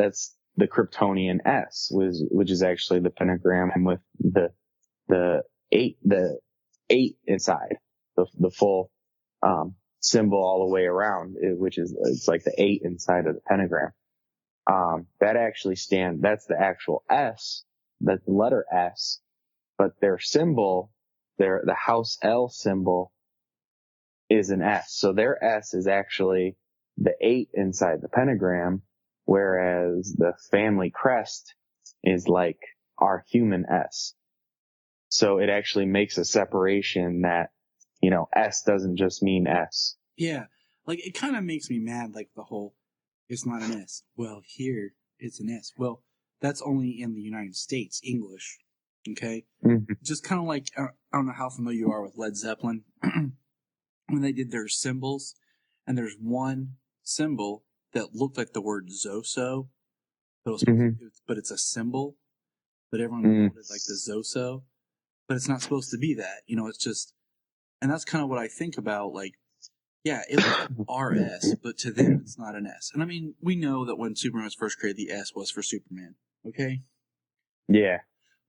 the Kryptonian S, which is actually the pentagram with the eight inside, the full symbol all the way around, which is it's like the 8 inside of the pentagram. That actually that's the actual S, that's the letter S, but their symbol, the house L symbol is an S. So their S is actually the 8 inside the pentagram, whereas the family crest is like our human S. So it actually makes a separation that, S doesn't just mean S. Yeah. Like, it kind of makes me mad, like the whole, it's not an S. Well, here, it's an S. Well, that's only in the United States, English. Okay? Mm-hmm. Just kind of like, I don't know how familiar you are with Led Zeppelin. When they did their symbols, and there's one symbol that looked like the word Zoso, but it's a symbol, but everyone called it like the Zoso, but it's not supposed to be that. It's just, and that's kind of what I think about, like, yeah, it was RS, but to them it's not an S. And I mean, we know that when Superman was first created, the S was for Superman, okay? Yeah.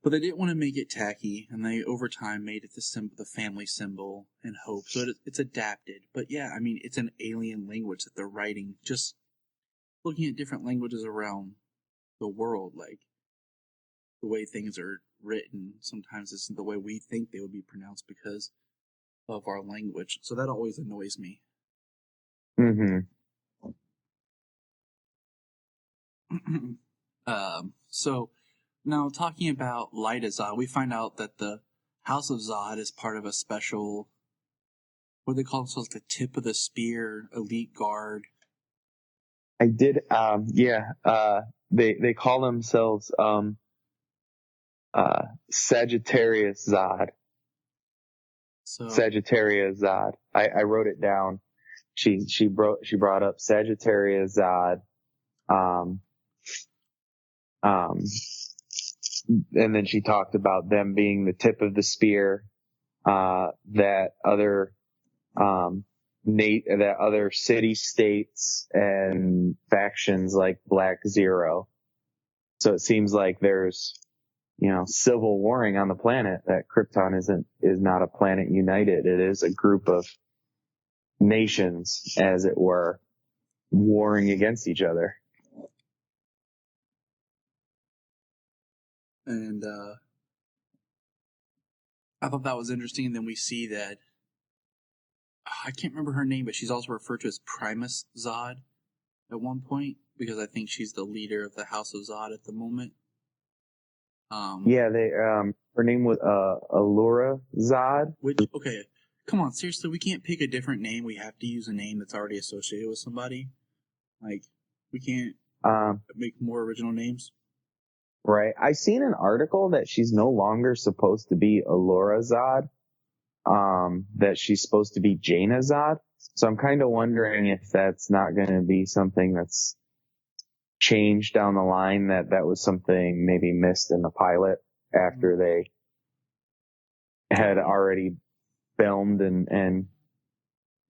But they didn't want to make it tacky, and they over time made it the family symbol and hope. So it's adapted. But yeah, I mean, it's an alien language that they're writing. Just looking at different languages around the world, like the way things are written, sometimes isn't the way we think they would be pronounced because of our language. So that always annoys me. Mm-hmm. So now talking about Light of Zod, we find out that the House of Zod is part of a special, what do they call themselves, the tip of the spear, elite guard. I did, they call themselves, Sagittarius Zod. So Sagittarius Zod. I wrote it down. She brought up Sagittarius Zod. And then she talked about them being the tip of the spear, that other city states and factions like Black Zero. So it seems like there's, civil warring on the planet, that Krypton is not a planet united. It is a group of nations, as it were, warring against each other. And I thought that was interesting. And then we see that, I can't remember her name, but she's also referred to as Primus Zod at one point, because I think she's the leader of the House of Zod at the moment. Her name was Allura Zod. Which, okay, come on, seriously, we can't pick a different name. We have to use a name that's already associated with somebody. Like, we can't make more original names. Right. I seen an article that she's no longer supposed to be Allura Zod. That she's supposed to be Jaina Zod. So I'm kind of wondering if that's not going to be something that's changed down the line, that was something maybe missed in the pilot after they had already filmed and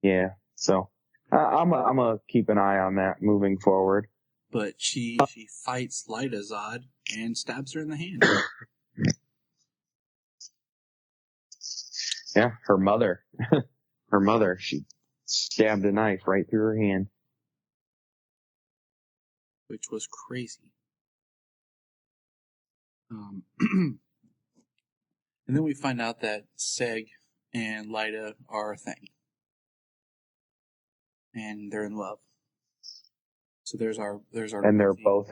yeah. So I'm gonna keep an eye on that moving forward. But she fights Light of Zod and stabs her in the hand. Yeah, her mother, she stabbed a knife right through her hand. Which was crazy. And then we find out that Seg and Lyta are a thing. And they're in love. So there's our and they're both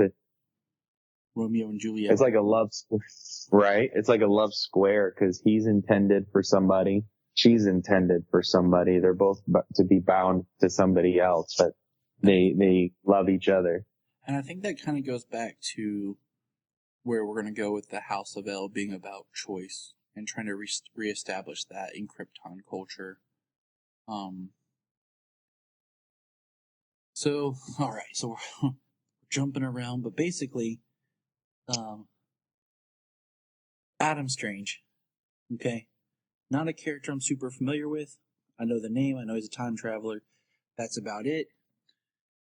Romeo and Juliet. It's like a love, right? It's like a love square, because he's intended for somebody, she's intended for somebody. They're both to be bound to somebody else, but they love each other. And I think that kind of goes back to where we're going to go with the House of L being about choice and trying to reestablish that in Krypton culture. So, all right, so we're jumping around, but basically, Adam Strange, okay? Not a character I'm super familiar with. I know the name, I know he's a time traveler. That's about it.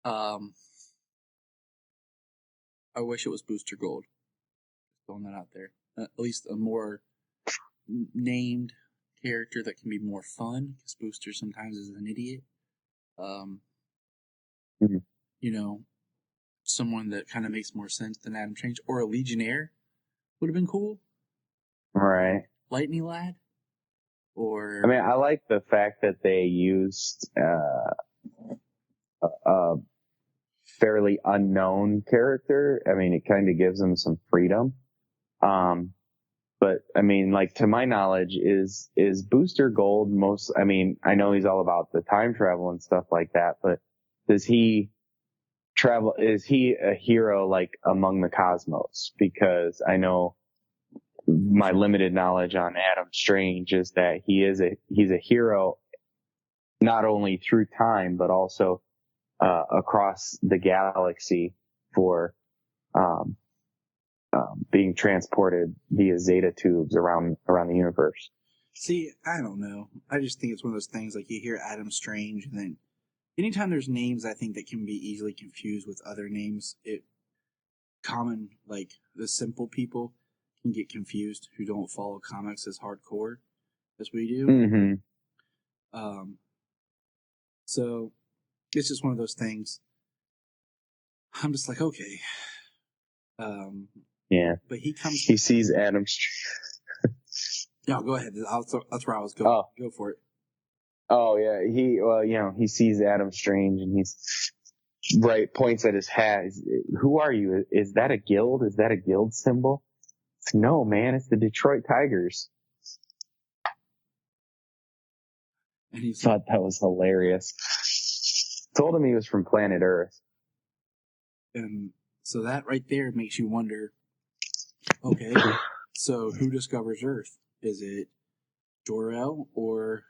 I wish it was Booster Gold. Throwing that out there. At least a more named character that can be more fun, because Booster sometimes is an idiot. You know, someone that kind of makes more sense than Adam Strange, or a Legionnaire would have been cool. Right. Lightning Lad, or I mean, I like the fact that they used a fairly unknown character. I mean, it kind of gives them some freedom. But I mean, like, to my knowledge, is Booster Gold I mean, I know he's all about the time travel and stuff like that, but is he a hero, like, among the cosmos? Because I know my limited knowledge on Adam Strange is that he's a hero not only through time, but also, across the galaxy for, being transported via Zeta tubes around the universe. See, I don't know. I just think it's one of those things, like, you hear Adam Strange, and then anytime there's names, I think, that can be easily confused with other names, like, the simple people can get confused who don't follow comics as hardcore as we do. Mm-hmm. So it's just one of those things. I'm just like, okay. Yeah. But he sees Adam. No, go ahead. That's where I was going. Oh. Go for it. Oh yeah. He sees Adam Strange and he's points at his hat. Who are you? Is that a guild? Is that a guild symbol? No, man, it's the Detroit Tigers. And he thought that was hilarious. Told him he was from planet Earth. And so that right there makes you wonder, okay, so who discovers Earth? Is it Jor-El, or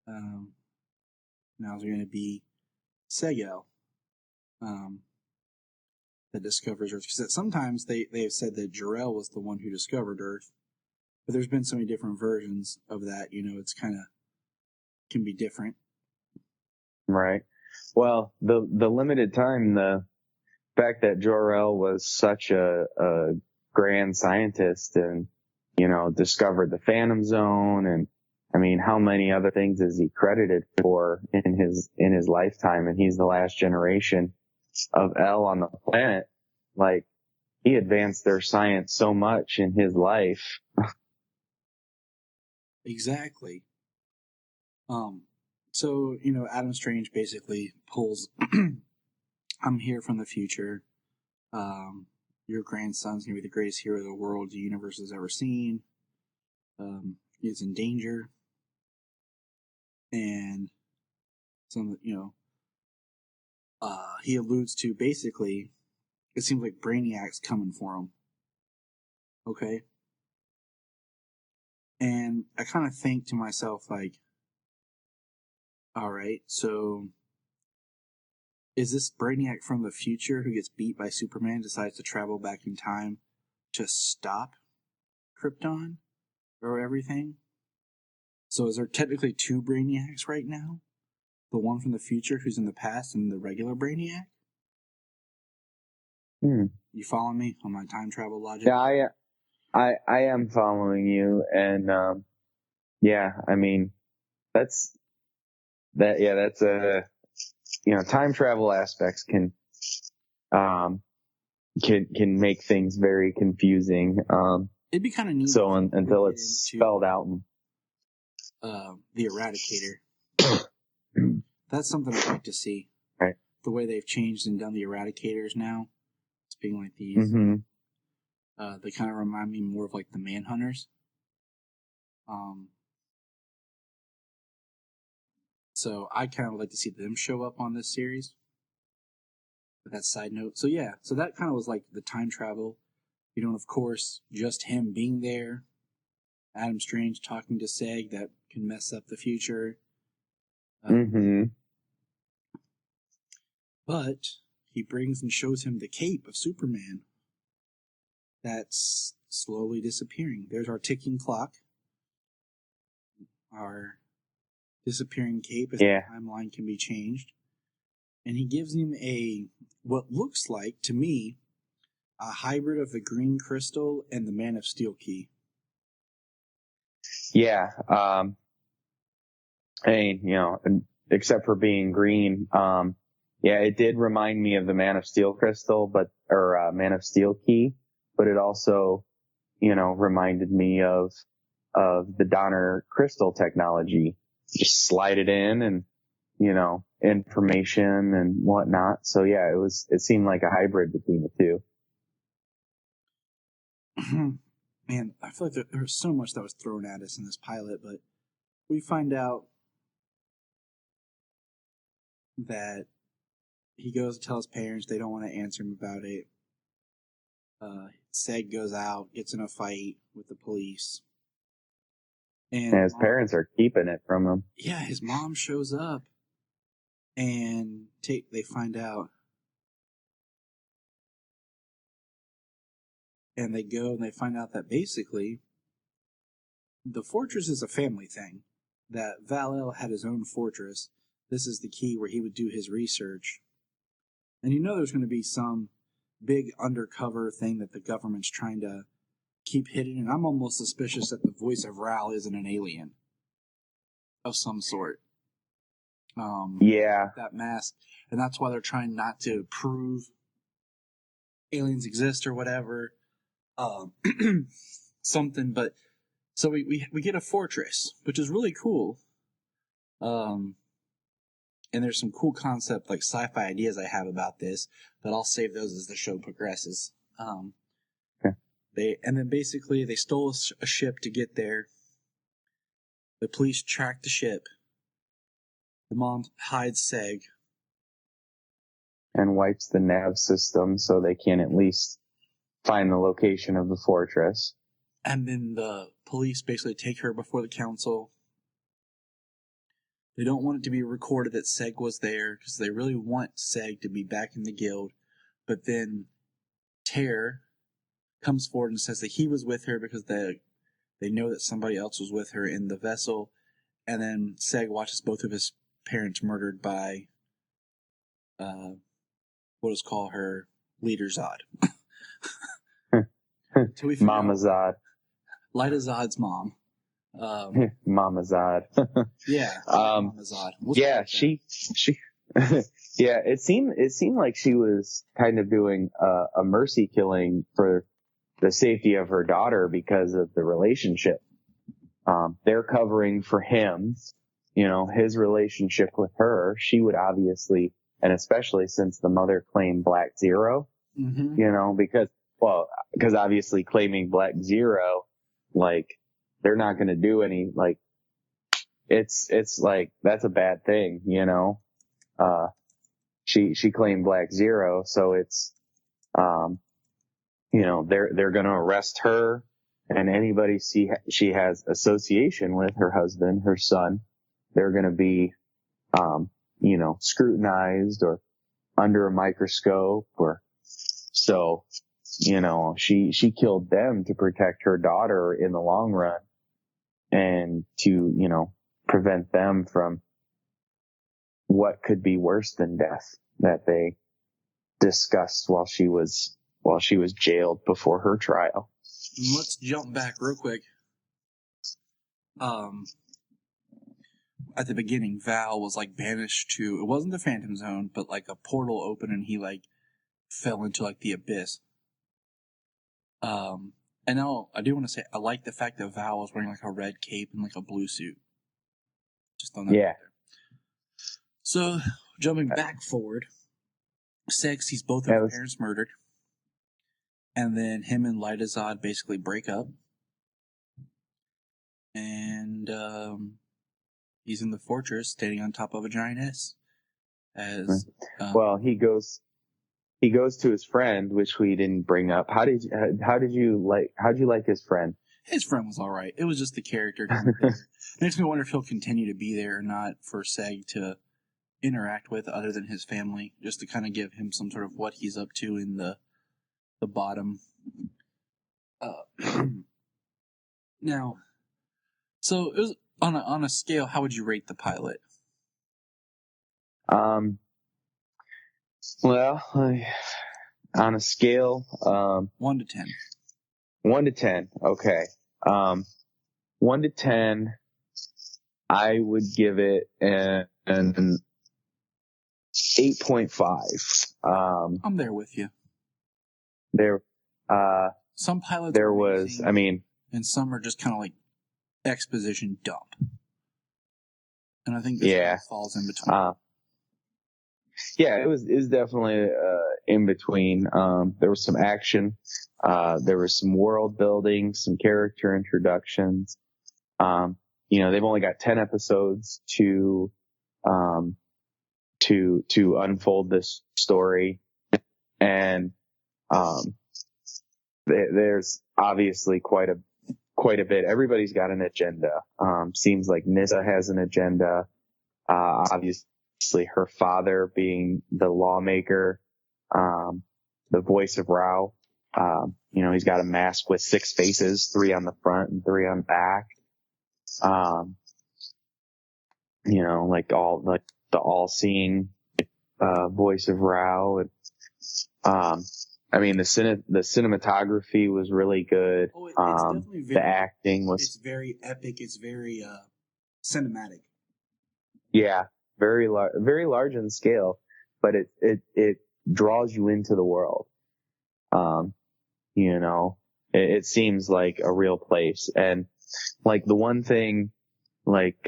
now it's going to be Segel that discovers Earth? Because sometimes they have said that Jor-El was the one who discovered Earth, but there's been so many different versions of that, it's kind of, can be different. Right. Well, the limited time, the fact that Jor-El was such a grand scientist and, discovered the Phantom Zone, and I mean, how many other things is he credited for in his lifetime? And he's the last generation of El on the planet. Like, he advanced their science so much in his life. Exactly. So, Adam Strange basically pulls, I'm here from the future. Your grandson's going to be the greatest hero the world, the universe has ever seen. He's in danger. And he alludes to, basically, it seems like Brainiac's coming for him. Okay? And I kind of think to myself, like, alright, so is this Brainiac from the future who gets beat by Superman, decides to travel back in time to stop Krypton or everything? So is there technically two Brainiacs right now? The one from the future who's in the past and the regular Brainiac? You following me on my time travel logic? Yeah, I am following you, and I mean, that's a time travel aspects can make things very confusing. It'd be kind of neat. So until it's spelled out. The Eradicator. That's something I'd like to see. Right. The way they've changed and done the Eradicators now. It's being like these. Mm-hmm. They kind of remind me more of like the Manhunters. So I kind of would like to see them show up on this series. But that's side note. So yeah, so that kind of was like the time travel of course, just him being there, Adam Strange talking to Seg that can mess up the future. But he brings and shows him the cape of Superman that's slowly disappearing. There's our ticking clock. Our disappearing cape as the timeline can be changed. And he gives him what looks like, to me, a hybrid of the green crystal and the Man of Steel key. Yeah. Except for being green, it did remind me of the Man of Steel crystal, or Man of Steel key, but it also, reminded me of the Donner crystal technology. Just slide it in and, information and whatnot. So yeah, it seemed like a hybrid between the two. Man, I feel like there was so much that was thrown at us in this pilot, but we find out that he goes to tell his parents. They don't want to answer him about it. Seg goes out, gets in a fight with the police. And his parents are keeping it from him. Yeah, his mom shows up, and they find out. And they go and they find out that basically the fortress is a family thing. That Val-El had his own fortress. This is the key where he would do his research. And there's going to be some big undercover thing that the government's trying to keep hidden. And I'm almost suspicious that the voice of Ral isn't an alien of some sort. That mask. And that's why they're trying not to prove aliens exist or whatever. Something, but so we get a fortress, which is really cool. And there's some cool concept, like sci-fi ideas I have about this, but I'll save those as the show progresses. Then basically they stole a ship to get there. The police track the ship. The mom hides Seg and wipes the nav system so they can at least find the location of the fortress. And then the police basically take her before the council. They don't want it to be recorded that Seg was there because they really want Seg to be back in the guild. But then Tear comes forward and says that he was with her because they know that somebody else was with her in the vessel. And then Seg watches both of his parents murdered by what is called her leader Zod. Mama Zod. Lyta Zod's mom. Mama Zod. Yeah. Mama Zod. She it seemed like she was kind of doing a mercy killing for the safety of her daughter because of the relationship. They're covering for him, his relationship with her. She would obviously, and especially since the mother claimed Black Zero, because obviously claiming Black Zero, like, they're not going to do any, like, it's like, that's a bad thing, she claimed Black Zero, so it's, they're going to arrest her and anybody she has association with, her husband, her son. They're going to be, scrutinized or under a microscope so, she killed them to protect her daughter in the long run and to, prevent them from what could be worse than death that they discussed while she was jailed before her trial. Let's jump back real quick. At the beginning, Val was like banished to, it wasn't the Phantom Zone, but like a portal opened and he like fell into like the abyss. And now I do want to say, I like the fact that Val was wearing like a red cape and like a blue suit. Just on that. Yeah. So, jumping back forward, Seg sees both of his parents murdered. And then him and Lyta Zod basically break up. And, he's in the fortress standing on top of a giant S. He goes he goes to his friend, which we didn't bring up. How'd you like his friend? His friend was all right. It was just the character. It makes me wonder if he'll continue to be there or not for Seg to interact with other than his family, just to kind of give him some sort of what he's up to in the bottom. Now, so it was on a scale. How would you rate the pilot? Well, on a scale, 1 to 10. 1 to 10. Okay. 1 to 10, I would give it an 8.5. I'm there with you. Some pilots there are was, amazing, and some are just kind of like exposition dump. And I think this one falls in between. Yeah, it was definitely in between. There was some action. There was some world building, some character introductions. They've only got 10 episodes to unfold this story, and there's obviously quite a bit. Everybody's got an agenda. Seems like Nyssa has an agenda. Obviously her father being the lawmaker, the voice of Rao. He's got a mask with 6 faces, 3 on the front and 3 on the back. Like the all-seeing, voice of Rao. And, the cinematography was really good. Oh, it's definitely very, the acting was. It's very epic. It's very cinematic. Yeah, very large in scale, but it draws you into the world. It seems like a real place, and like the one thing, like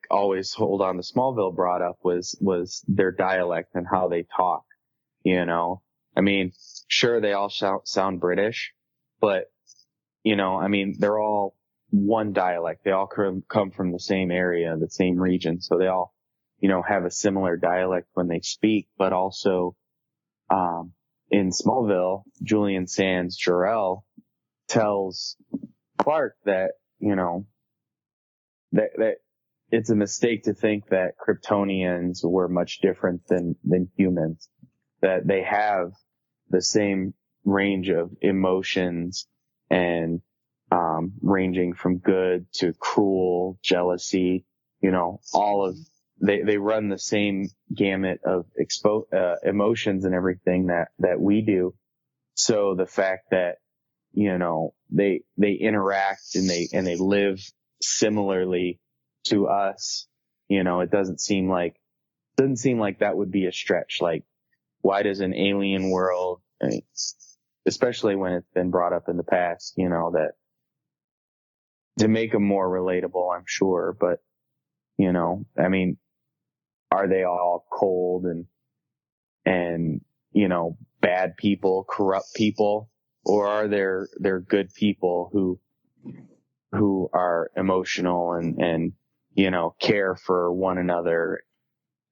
always hold on to Smallville brought up was their dialect and how they talk. Sure, they all sound British, but they're all one dialect. They all come from the same area, the same region, so they all have a similar dialect when they speak. But also in Smallville, Julian Sands Jor-El tells Clark that that it's a mistake to think that Kryptonians were much different than humans, that they have the same range of emotions and ranging from good to cruel, jealousy, all of they run the same gamut of emotions and everything that we do. So the fact that they interact and they live similarly to us, it doesn't seem like that would be a stretch. Like, why does an alien world, especially when it's been brought up in the past, that to make them more relatable, I'm sure, but are they all cold and bad people, corrupt people, or are there good people who are emotional and care for one another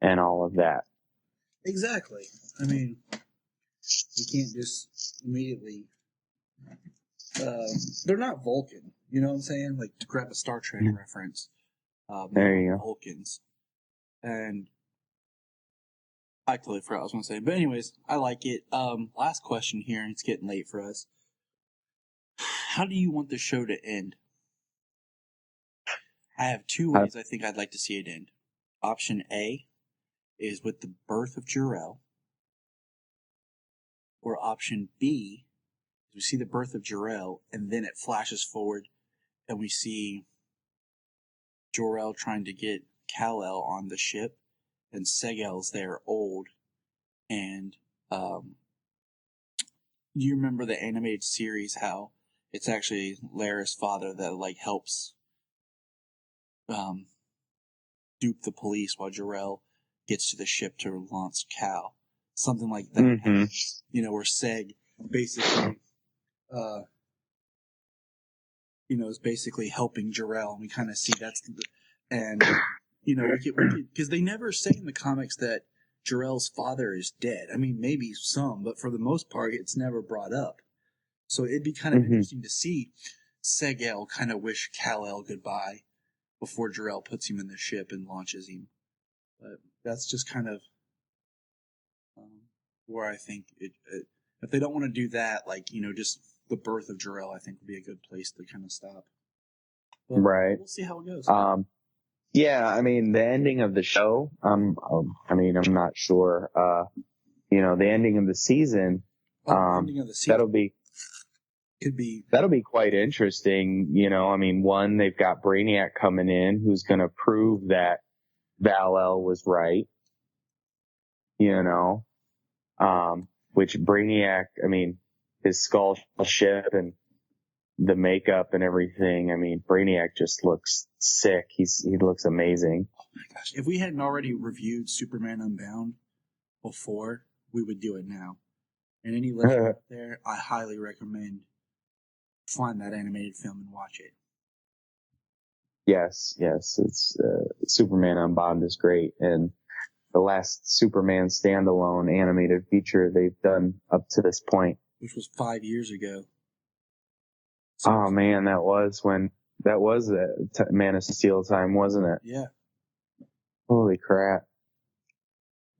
and all of that? Exactly. We can't just immediately. They're not Vulcan. You know what I'm saying? Like, to grab a Star Trek reference. There you go. Vulcans. And I totally forgot what I was going to say. But anyways, I like it. Last question here, and it's getting late for us. How do you want the show to end? I have 2 ways I think I'd like to see it end. Option A is with the birth of Jor-El. Or option B is we see the birth of Jor-El, and then it flashes forward, and we see Jor-El trying to get Kal-El on the ship, and Seg-El's there old. And you remember the animated series, how it's actually Lara's father that helps dupe the police while Jor-El gets to the ship to launch Kal. Something like that. Mm-hmm. Where Seg basically is basically helping Jor-El, and we kind of see because they never say in the comics that Jor-El's father is dead. I mean, maybe some, but for the most part, it's never brought up. So it'd be kind of interesting to see Seg-El kind of wish Kal-El goodbye before Jor-El puts him in the ship and launches him. But that's just kind of where I think if they don't want to do that, like, just the birth of Jor-El, I think would be a good place to kind of stop. But right. We'll see how it goes. Yeah, I mean, the ending of the show, I'm not sure. The ending of the season, ending of the season. That'll be quite interesting. One, they've got Brainiac coming in who's going to prove that Val-El was right, which Brainiac, his skull ship and the makeup and everything. Brainiac just looks sick. He looks amazing. Oh my gosh. If we hadn't already reviewed Superman Unbound before, we would do it now. And any listener out there, I highly recommend find that animated film and watch it. Yes. It's Superman Unbound is great, and the last Superman standalone animated feature they've done up to this point, which was 5 years ago. Oh man, that was Man of Steel time, wasn't it? Yeah. Holy crap!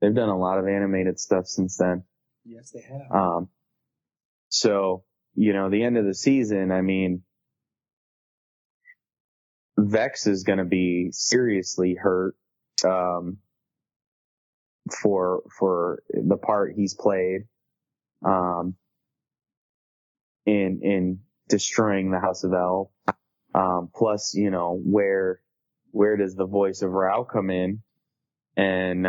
They've done a lot of animated stuff since then. Yes, they have. So the end of the season, Vex is going to be seriously hurt for the part he's played in destroying the House of El. Plus, where does the voice of Rao come in? And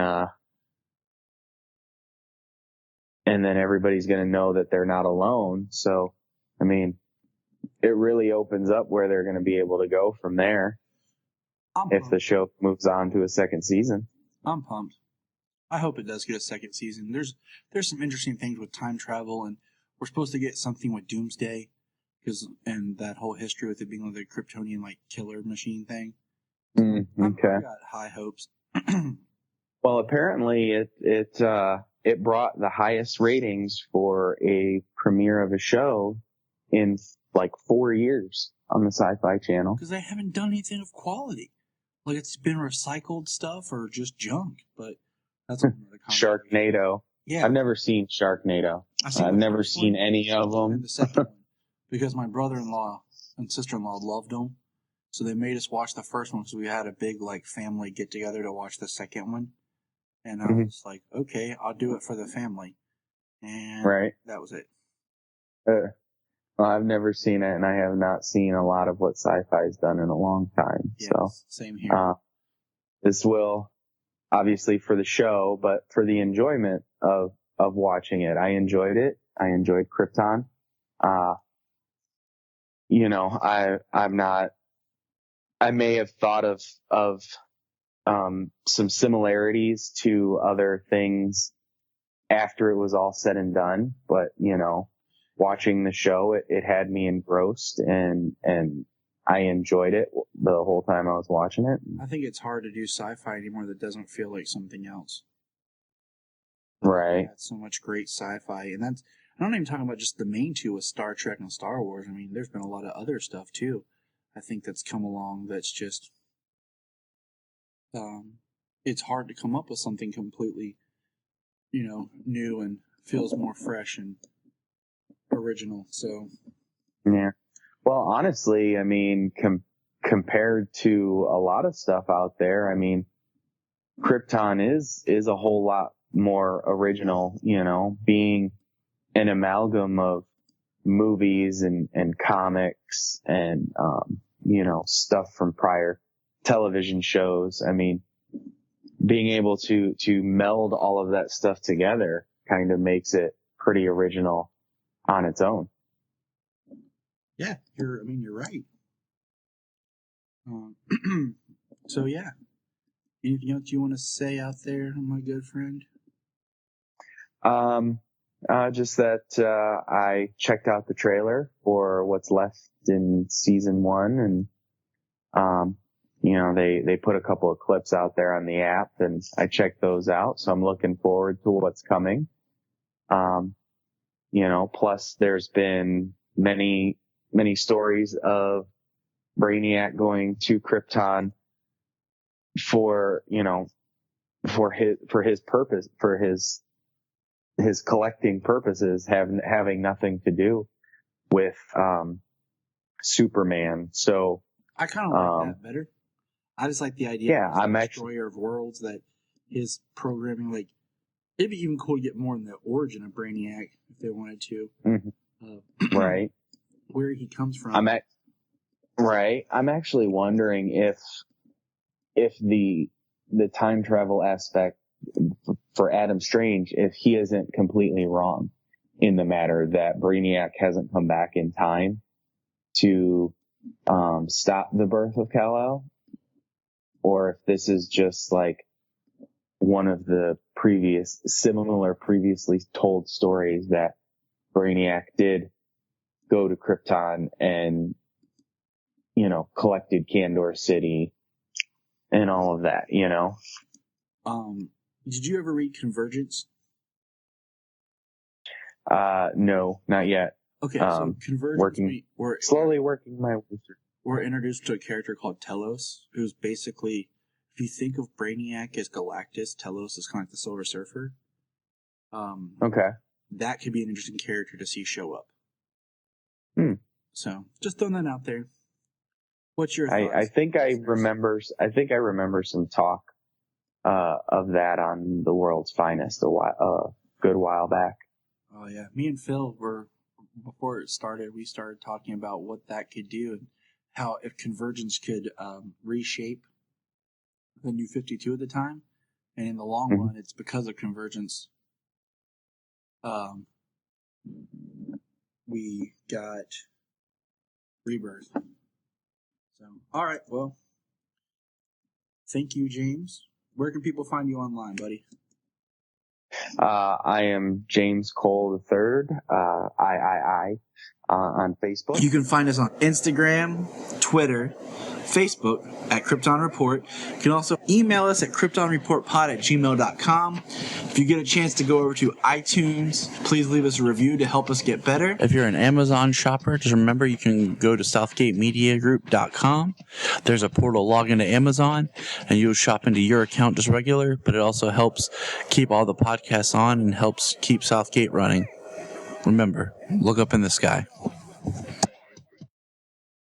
then everybody's going to know that they're not alone. So, it really opens up where they're going to be able to go from there if the show moves on to a second season. I'm pumped. I hope it does get a second season. There's some interesting things with time travel, and we're supposed to get something with Doomsday, and that whole history with it being like the Kryptonian killer machine thing. Okay. I got high hopes. Well, apparently it brought the highest ratings for a premiere of a show in 4 years on the Sci-Fi Channel. Because they haven't done anything of quality. It's been recycled stuff or just junk. But that's another Sharknado. Yeah. I've never seen Sharknado. I've never seen any of them. And the second one. Because my brother-in-law and sister-in-law loved them. So they made us watch the first one because we had a big family get-together to watch the second one. And I was like, okay, I'll do it for the family. And that was it. Well, I've never seen it, and I have not seen a lot of what Sci-Fi's done in a long time. Yes, so same here. This will, obviously for the show, but for the enjoyment of watching it. I enjoyed it. I enjoyed Krypton. I may have thought of some similarities to other things after it was all said and done, but watching the show, it had me engrossed, and I enjoyed it the whole time I was watching it. I think it's hard to do sci-fi anymore that doesn't feel like something else. Right. So much great sci-fi, and I'm not even talking about just the main two with Star Trek and Star Wars. There's been a lot of other stuff too. I think that's come along that's just, it's hard to come up with something completely, new and feels more fresh and original. So, yeah. Well, honestly, compared to a lot of stuff out there, Krypton is a whole lot more original, being an amalgam of movies and comics and, stuff from prior television shows. Being able to meld all of that stuff together kind of makes it pretty original on its own. Yeah, you're right. So yeah, anything else you want to say out there, my good friend? Just that I checked out the trailer for what's left in season 1, and they put a couple of clips out there on the app, and I checked those out. So I'm looking forward to what's coming. Plus there's been many stories of Brainiac going to Krypton for his purpose, for his collecting purposes, having nothing to do with Superman. So I kind of like that better. I just like the idea. Yeah, of the destroyer of worlds, that his programming, like, it'd be even cool to get more in the origin of Brainiac if they wanted to. Mm-hmm. Right. Where he comes from. I'm actually wondering if the time travel aspect for Adam Strange, if he isn't completely wrong in the matter that Brainiac hasn't come back in time to stop the birth of Kal-El, or if this is just like one of the previously told stories that Brainiac did go to Krypton and, collected Kandor City and all of that, Did you ever read Convergence? No, not yet. Okay, so Convergence, slowly working my way through. We're introduced to a character called Telos, who's basically, if you think of Brainiac as Galactus, Telos is kind of like the Silver Surfer. Okay. That could be an interesting character to see show up. So, just throwing that out there. What's your thoughts? I think I remember some talk of that on The World's Finest a good while back. Oh yeah, me and Phil before it started, we started talking about what that could do and how if Convergence could reshape the New 52 at the time, and in the long run, it's because of Convergence. We got Rebirth. So, all right, well, thank you, James. Where can people find you online, buddy? I am James Cole III, III, on Facebook. You can find us on Instagram, Twitter, Facebook at Krypton Report. You can also email us at kryptonreportpod@gmail.com. If you get a chance to go over to iTunes, please leave us a review to help us get better. If you're an Amazon shopper, just remember you can go to southgatemediagroup.com. There's a portal, log into Amazon, and you'll shop into your account just regular, but it also helps keep all the podcasts on and helps keep Southgate running. Remember, look up in the sky.